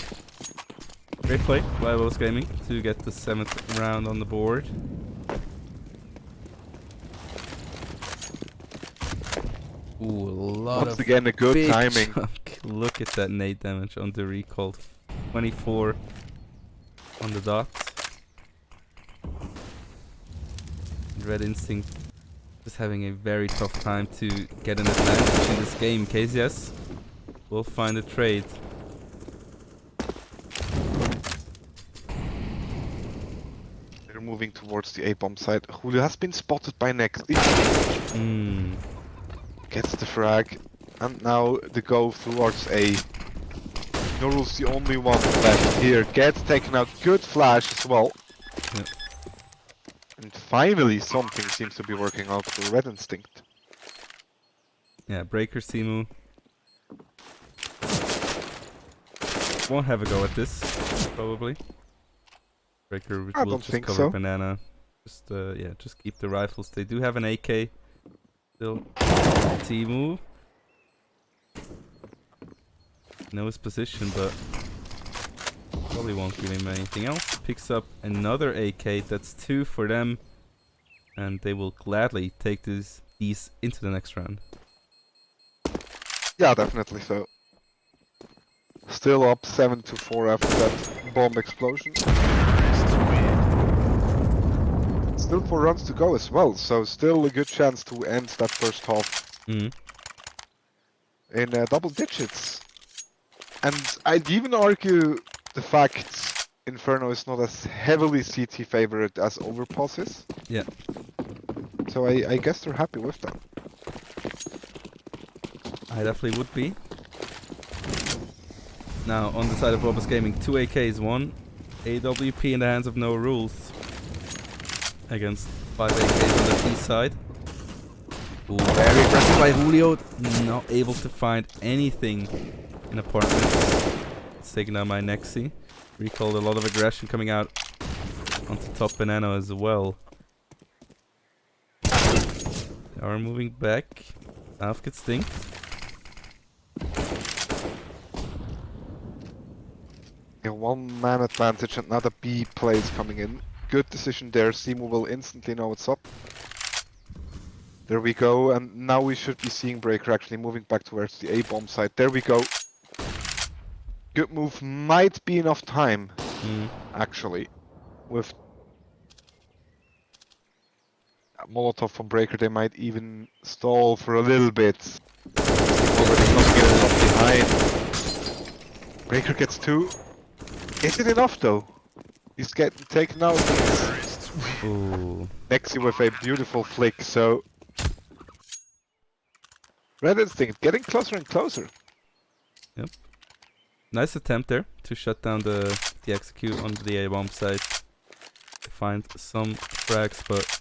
Great play by Babos Gaming to get the 7th round on the board. Ooh, a lot Once of again, a good big timing. chunk. Look at that nade damage on the recall. 24 on the dot. Red Instinct is having a very tough time to get an advantage in this game. KZS will find a trade. They're moving towards the A-bomb side. Julio has been spotted by Next. Gets the frag. And now the go towards A. Norul's the only one left here. Gets taken out. Good flash as well. Yeah. And finally something seems to be working out for Red Instinct. Yeah, Breaker Simu won't have a go at this, probably. Breaker I will don't just think cover so. banana. Just yeah, just keep the rifles. They do have an AK. Still, Timu knows position, but probably won't give him anything else. Picks up another AK. That's 2 for them, and they will gladly take these into the next round. Yeah, definitely so. Still up 7-4 after that bomb explosion. Still 4 runs to go as well, so still a good chance to end that first half in double digits. And I'd even argue the fact Inferno is not as heavily CT favored as Overpass is. Yeah. So I guess they're happy with that. I definitely would be. Now, on the side of Babos Gaming, 2 AKs, 1 AWP in the hands of No Rules against 5 AKs on the B side. Ooh, very aggressive by Julio. Not able to find anything in apartments. It's taking out my Nexi. Recalled a lot of aggression coming out onto top banana as well. They are moving back. South gets stinked. Yeah, 1 man advantage and now the B plays coming in. Good decision there. Simu will instantly know what's up. There we go, and now we should be seeing Breaker actually moving back towards the A-bomb side. There we go. Good move. Might be enough time, actually. With a Molotov from Breaker, they might even stall for a little bit. Already not getting left behind. Breaker gets 2. Is it enough though? He's getting taken out. Ooh. Nexi with a beautiful flick, so Red Instinct getting closer and closer. Nice attempt there to shut down the execute on the A bomb site. Find some frags, but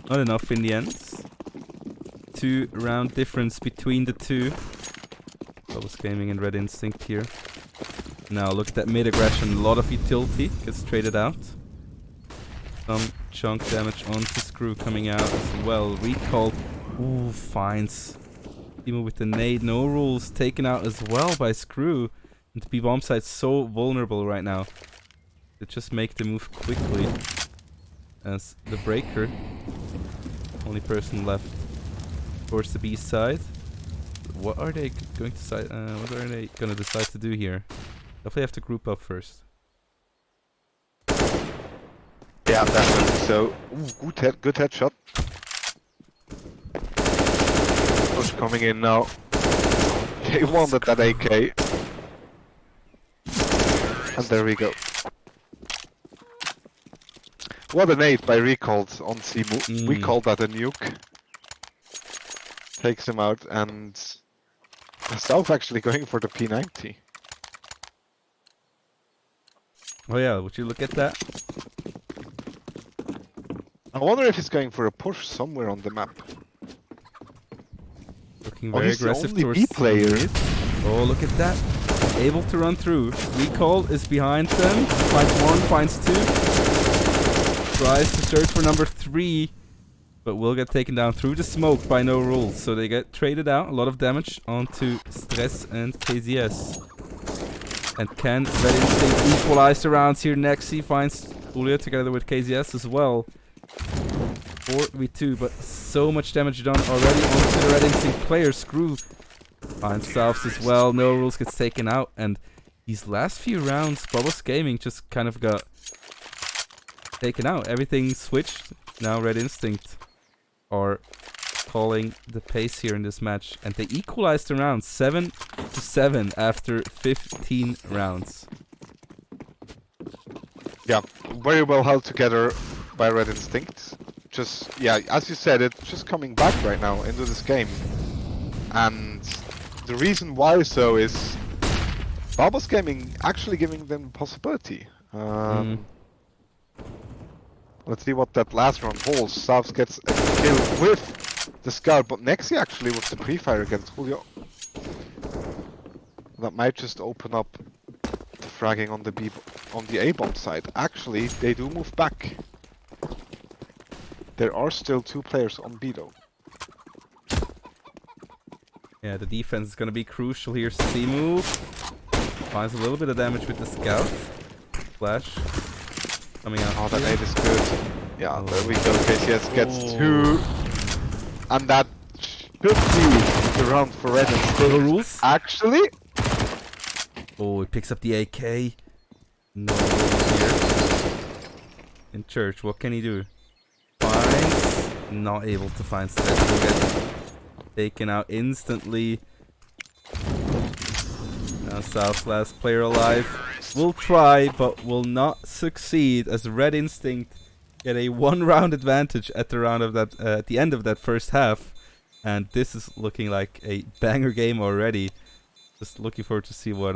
not enough in the end. 2 round difference between the two. Babos Gaming and Red Instinct here. Now look at that mid aggression. A lot of utility gets traded out. Some chunk damage onto Screw coming out as well. Recalled. Ooh, finds Timo with the nade. No rules taken out as well by Screw. And the B-bomb site's so vulnerable right now. They just make the move quickly. As the breaker, only person left towards the B side. What are they going to decide to do here? Definitely have to group up first. Yeah, definitely. So, ooh, good headshot. Push coming in now. They wanted that AK. And there we go. What an 8 by Recalled on Simu. We call that a nuke. Takes him out, and South actually going for the P90. Oh yeah, would you look at that? I wonder if he's going for a push somewhere on the map. Looking Oh, very he's the aggressive only towards B player. mid. Oh, look at that. Able to run through. Recall is behind them. Finds 1, finds 2. Tries to search for number 3. But will get taken down through the smoke by No Rules. So they get traded out. A lot of damage onto Stress and KZS. And can Red Instinct equalize the rounds here? Nexi finds Julio together with KZS as well. 4v2, but so much damage done already onto the Red Instinct player. Screw finds Souths as well. No Rules gets taken out. And these last few rounds, Babos Gaming just kind of got taken out. Everything switched. Now Red Instinct are calling the pace here in this match, and they equalized the round 7-7 after 15 rounds. Yeah, very well held together by Red Instinct. Just, yeah, as you said, it's just coming back right now into this game. And the reason why so is Babos Gaming actually giving them a possibility. Let's see what that last round holds. South gets a kill with the scout, but Nexi actually with the pre-fire against Julio. That might just open up the fragging on the A-bomb side. Actually, they do move back. There are still 2 players on B though. Yeah, the defense is gonna be crucial here. Simu finds a little bit of damage with the scout. Flash coming out. Oh, that nade is good. Yeah, there we go. KCS gets 2. And that should be the round for Red Instinct. No Rules. Actually, Oh, he picks up the AK. No Rules here. In church, what can he do? Finds. Not able to find Stress. Will get taken out instantly. Now South's last player alive. Will try, but will not succeed as Red Instinct get a 1-round advantage at the round of that at the end of that first half, and this is looking like a banger game already. Just looking forward to see what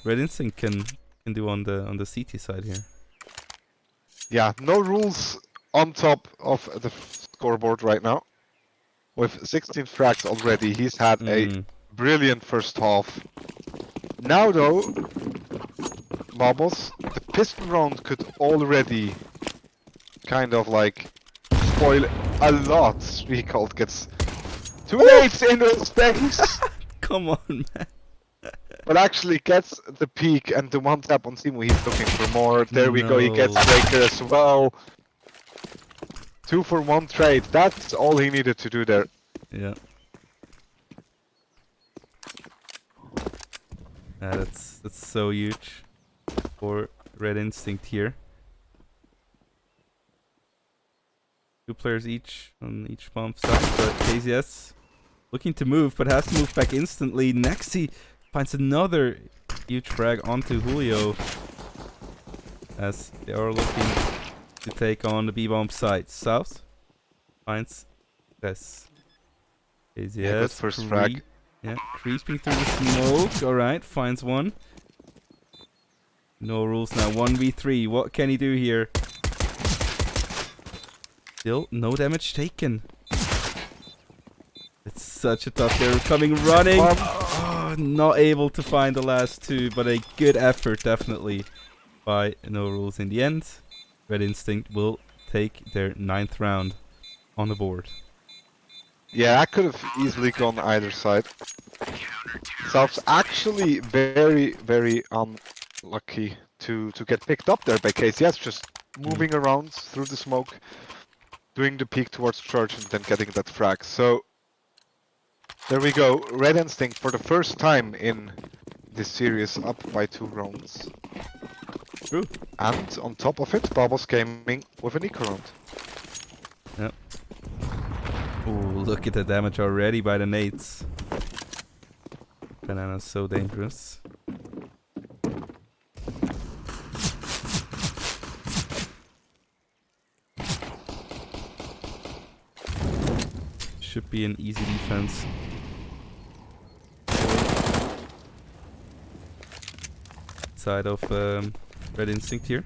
Red Instinct can do on the CT side here. yeah, No Rules on top of the scoreboard right now. With 16 frags already, he's had a brilliant first half. Now though, Babos, the piston round could already kind of like spoil a lot. Recalled gets 2 nades in his face, Come on, man. but actually gets the peak and the 1 tap on Simu. He's looking for more. There we go. He gets breaker as well. 2 for 1 trade. That's all he needed to do there. Yeah. That's so huge for Red Instinct here. 2 players each on each bomb side, but KZS looking to move, but has to move back instantly. Nexi finds another huge frag onto Julio as they are looking to take on the B-bomb side. South finds this. Is Yeah, good yes, first frag. Yeah, creeping through the smoke. Alright, finds one. No rules now. 1v3. What can he do here? Still no damage taken. It's such a tough. They're coming running. Oh, not able to find the last two, but a good effort definitely by No Rules in the end. Red Instinct will take their 9th round on the board. Yeah, I could have easily gone either side. South's actually very, very unlucky to get picked up there by KCS, just moving around through the smoke, doing the peek towards church and then getting that frag. So there we go. Red Instinct for the first time in this series up by 2 rounds. True. And on top of it, Babos Gaming with an eco round. Yep. Oh, look at the damage already by the nades. Banana's so dangerous. Should be an easy defense. Side of Red Instinct here.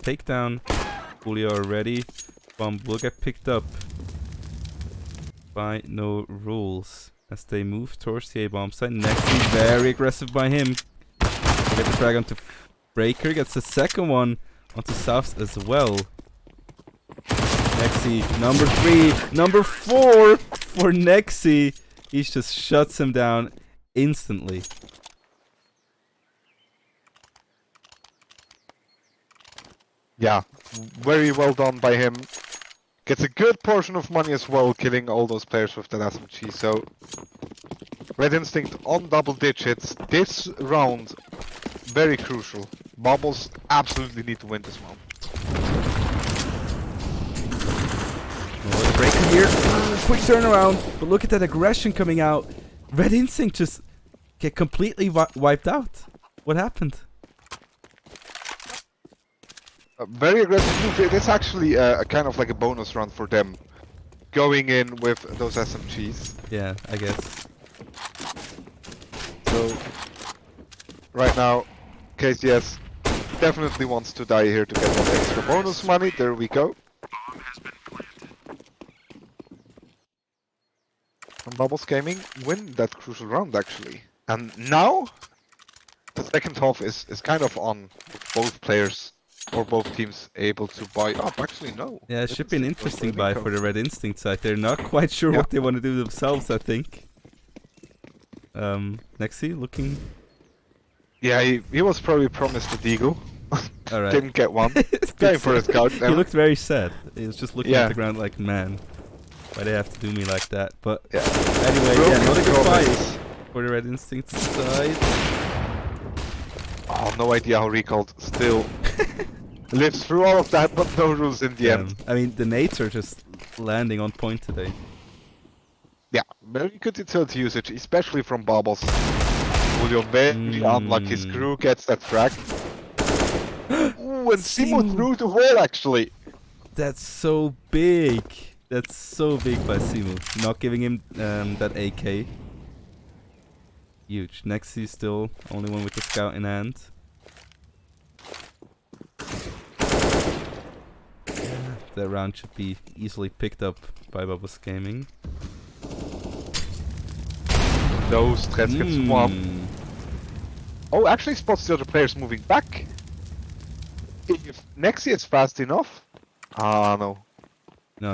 Takedown. Julio already. Bomb will get picked up by No Rules as they move towards the A-bomb side. Nexi very aggressive by him. Get the frag onto Breaker. Gets the second one onto South as well. Nexi, number 3, number 4 for Nexi. He just shuts him down instantly. Yeah, very well done by him. Gets a good portion of money as well, killing all those players with that SMG. So, Red Instinct on double digits. This round, very crucial. Babos absolutely need to win this round. Breaker here. Quick turnaround. But look at that aggression coming out. Red Instinct just get completely wiped out. What happened? A very aggressive move. It's actually a kind of like a bonus round for them. Going in with those SMGs. Yeah, I guess. So, right now, KCS definitely wants to die here to get that extra bonus money. There we go. And Babos Gaming win that crucial round actually. And now, the second half is kind of on with both players or both teams able to buy up. Actually, no. Yeah, it should be an interesting buy for the Red Instinct side. They're not quite sure what they want to do themselves, I think. Nexi looking... Yeah, he was probably promised a deagle. Alright. Didn't get one. Going for a scout. He looked very sad. He was just looking at the ground like, man, why they have to do me like that? But anyway, yeah, not a good fight for the Red Instinct side. Oh, no idea how Recalled still lives through all of that, but no rules in the end. I mean, the nades are just landing on point today. Yeah, very good utility usage, especially from Babos. Julio very unlucky. Screw gets that frag. Ooh, and Simo through the wall actually. That's so big. That's so big by Simu. Not giving him that AK. Huge. Nexi still only one with the scout in hand. That round should be easily picked up by Babos Gaming. Those threats get swamped. Oh, actually spots the other players moving back. If Nexi is fast enough. Ah, no. No.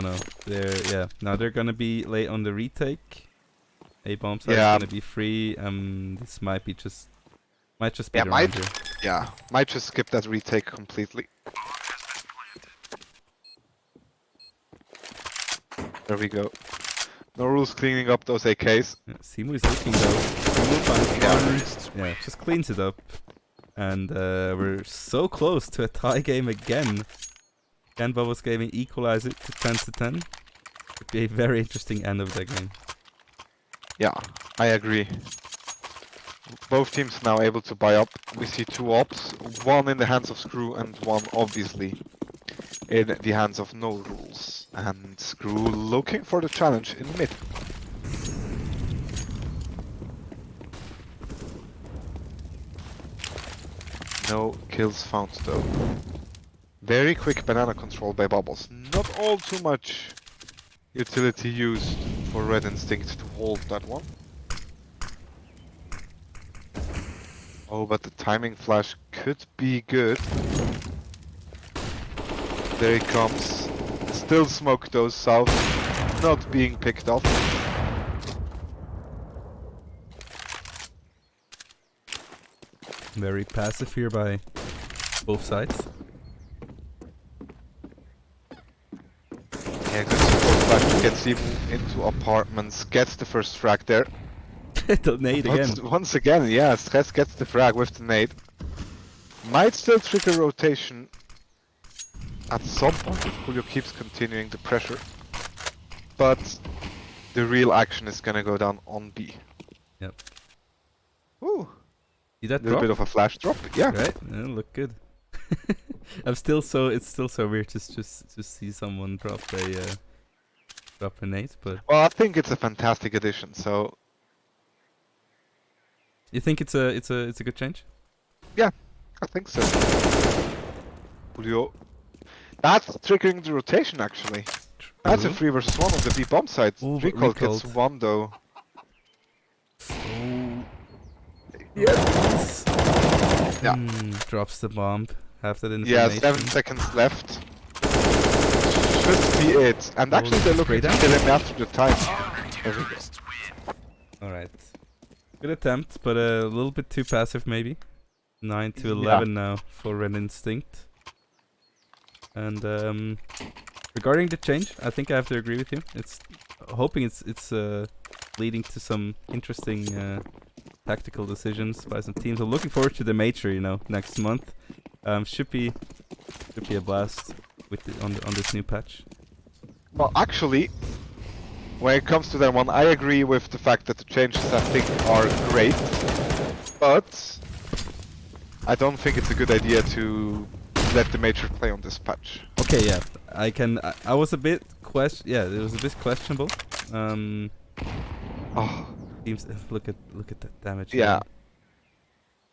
Now they're gonna be late on the retake. A-bomb side is gonna be free. This might just be the round here. Yeah, might just skip that retake completely. There we go. No rules cleaning up those AKs. Yeah, Simu is looking though. Simu finds one. Yeah, just cleans it up. And we're so close to a tie game again. Can Babos Gaming equalize it to 10-10? Could be a very interesting end of the game. Yeah, I agree. Both teams now able to buy up. We see 2 ops, one in the hands of Screw and one obviously in the hands of No Rules. And Screw looking for the challenge in mid. No kills found though. Very quick banana control by Babos. Not all too much utility used for Red Instinct to hold that one. Oh, but the timing flash could be good. There he comes. Still smoke though south. Not being picked off. Very passive here by both sides. Yeah, good support flash gets him into apartments. Gets the first frag there. The nade again. Once again, yeah, Stress gets the frag with the nade. Might still trigger rotation at some point if Julio keeps continuing the pressure. But the real action is gonna go down on B. Yep. Ooh, See that a little drop? bit of a flash drop. Yeah. Right? Yeah, look good. It's still so weird to just see someone drop a nade, but Well, I think it's a fantastic addition. So you think it's a good change? I think so. Julio. That's triggering the rotation actually. That's a 3 versus 1 on the B bomb side. Ooh, but Recall gets recalled. 1 though. Oh. Yes. Yeah. Drops the bomb. Have that Yeah, information. 7 seconds left. Should be it. And Oh, actually they're looking spray to down? kill him after the time. There we go. All right. Good attempt, but a little bit too passive maybe. 9 to Yeah. 11 now for Red Instinct. And regarding the change, I think I have to agree with you. It's hoping it's leading to some interesting tactical decisions by some teams. I'm looking forward to the major, next month. Should be a blast with on this new patch. Well, actually, when it comes to that one, I agree with the fact that the changes I think are great, but I don't think it's a good idea to let the major play on this patch. Okay, yeah, I was a bit it was a bit questionable. Oh, Teams, look at that damage. yeah.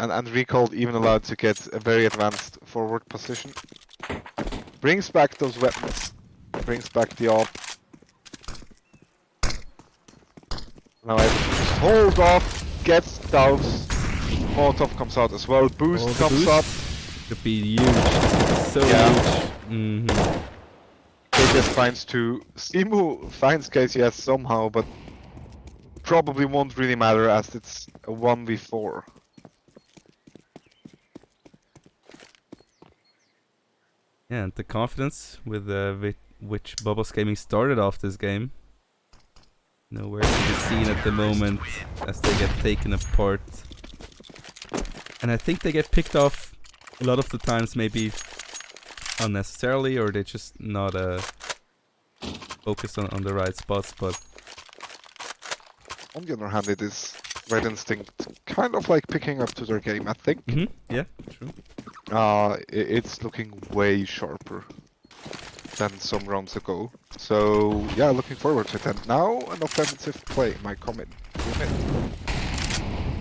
And Recalled even allowed to get a very advanced forward position. Brings back those weapons. Brings back the AWP. Now I just hold off, gets doused. Molotov comes out as well. Boost Oh, the comes boost? up. Could be huge. So Yeah. huge. KCS finds 2. Simu finds KCS somehow, but probably won't really matter as it's a 1v4. Yeah, and the confidence with which Babos Gaming started off this game. Nowhere to be seen at the moment as they get taken apart. And I think they get picked off a lot of the times, maybe unnecessarily, or they're just not focused on the right spots. But On the other hand, it is Red Instinct kind of like picking up to their game, I think. yeah, true. It's looking way sharper than some rounds ago. So yeah, looking forward to it. And now an offensive play might come in.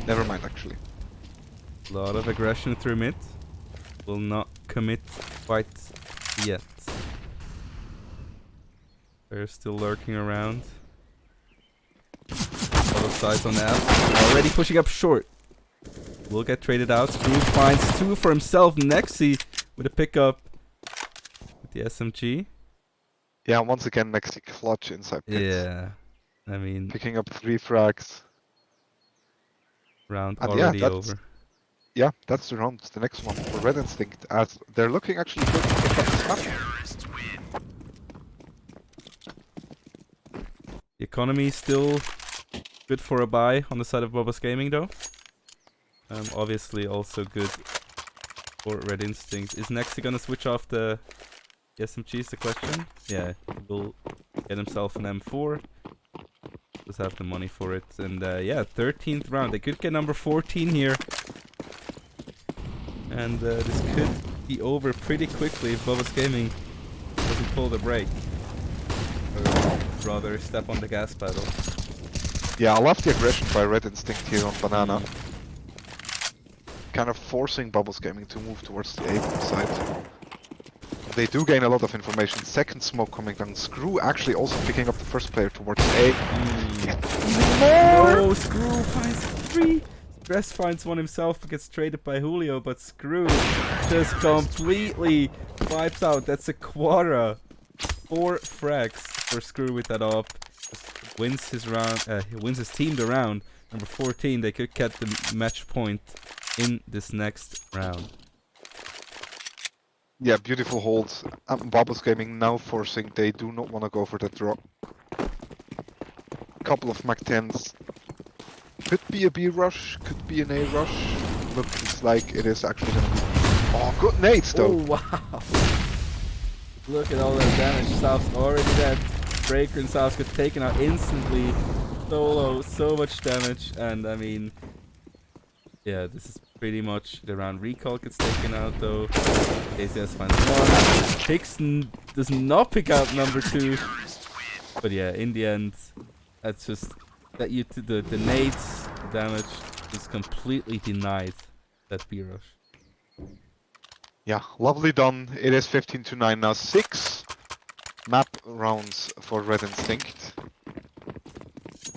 Never mind, actually. A lot of aggression through mid. Will not commit quite yet. They're still lurking around. Both sides on that. Already pushing up short. Will get traded out. Screw finds 2 for himself. Nexi with a pickup with the SMG. Yeah, once again, Mexi clutch inside pit. Yeah. I mean, Picking up 3 frags. round And yeah, already that's- over. Yeah, that's the round, the next one for Red Instinct, as they're looking actually good to pick up this map. The economy is still good for a buy on the side of Babos Gaming though. Obviously also good for Red Instinct. Is Nexi gonna switch off the SMG is the question? Yeah, he will get himself an M4. Does have the money for it. And yeah, 13th round. They could get number 14 here. And this could be over pretty quickly if Babos Gaming to pull the brake, or rather step on the gas pedal. Yeah, I love the aggression by Red Instinct here on Banana. Kind of forcing Babos Gaming to move towards the A side. They do gain a lot of information. Second smoke coming down. Screw actually also picking up the first player towards A. Even more! Oh, Screw finds 3! Stress finds one himself, but gets traded by Julio, but Screw just completely wipes out. That's a Quadra. 4 frags for Screw with that op. Wins his round. He wins his team the round. Number 14. They could get the match point in this next round. Yeah, beautiful holds. Babos Gaming now forcing. They do not want to go for the draw. Couple of Mac 10s. Could be a B rush, could be an A rush. Looks like it is actually gonna be. Oh, good nades though. Oh, wow. Look at all that damage. South's already dead. Breaker and South get taken out instantly. Solo, so much damage. And I mean, yeah, this is pretty much the round. Recall gets taken out though. ACS finds one. Hickson does not pick out number 2. But yeah, in the end, that's just that you to the nades damage is completely denied that B rush. Yeah, lovely done. It is 15-9 now. 6 map rounds for Red Instinct.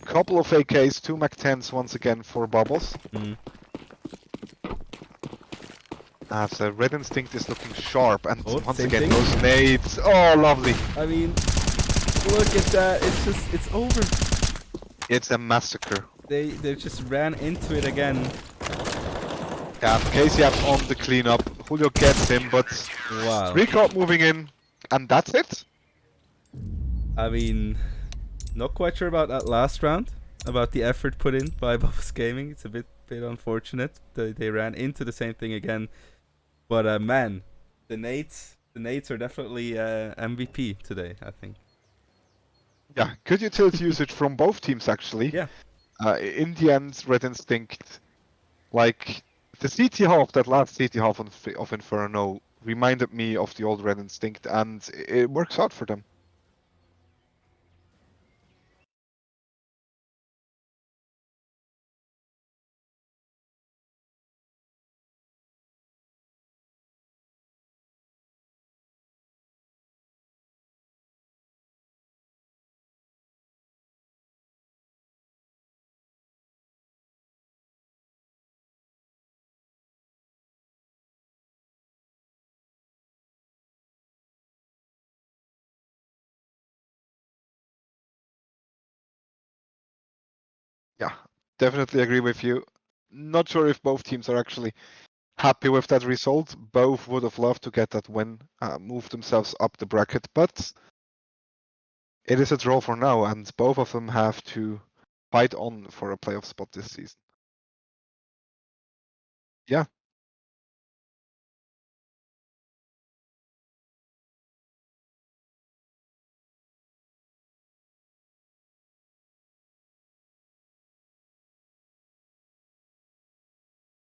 Couple of AKs, 2 Mac 10s once again for Babos. As Red Instinct is looking sharp, and Oh, once same again thing. those nades. Oh, lovely. I mean, look at that. It's over. It's a massacre. They just ran into it again. Yeah, KCF on the cleanup. Julio gets him, but Wow. Recall moving in, and that's it. I mean, not quite sure about that last round. About the effort put in by Babos Gaming. It's a bit unfortunate. They ran into the same thing again. But man, the nades are definitely MVP today, I think. Yeah, good utility usage from both teams actually. Yeah. In the end, Red Instinct, like the CT half, that last CT half of Inferno reminded me of the old Red Instinct, and it works out for them. Yeah, definitely agree with you. Not sure if both teams are actually happy with that result. Both would have loved to get that win, move themselves up the bracket, but it is a draw for now, and both of them have to fight on for a playoff spot this season. Yeah.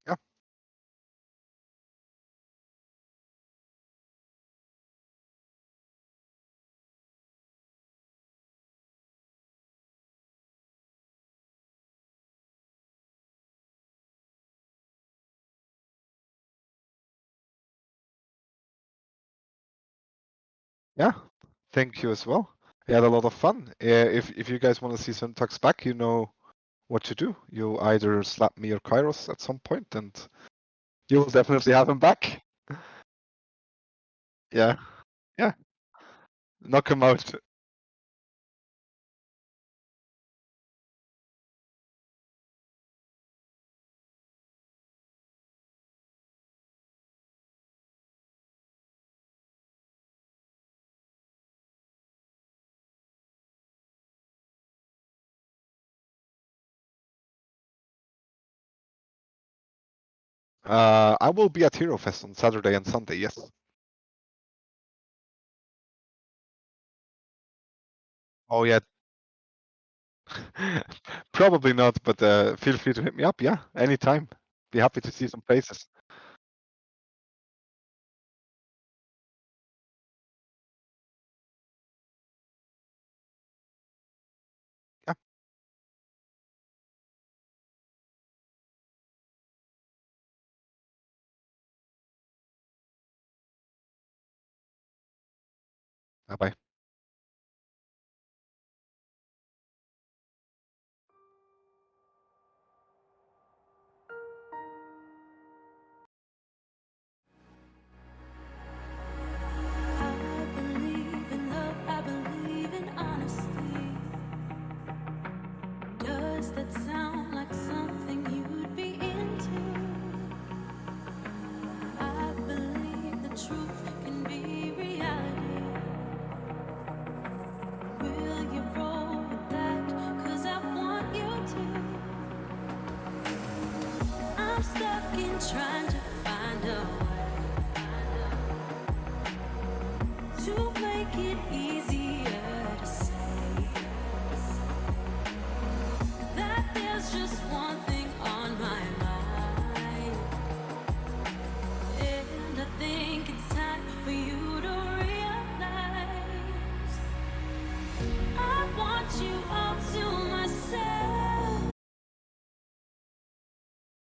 Yeah. Yeah, thank you as well. We had a lot of fun. If you guys want to see Syntax back, you know what to do. You either slap me or Kairos at some point, and you will definitely have him back. Yeah, yeah, knock him out. I will be at Hero Fest on Saturday and Sunday. Yes. Oh yeah. Probably not, but feel free to hit me up. Yeah, anytime. Be happy to see some faces. Bye bye. I believe in love, I believe in honesty. Does that sound like something you'd be into? I believe the truth can be reality. Will you roll with that? 'Cause I want you to. I'm stuck in trying to find a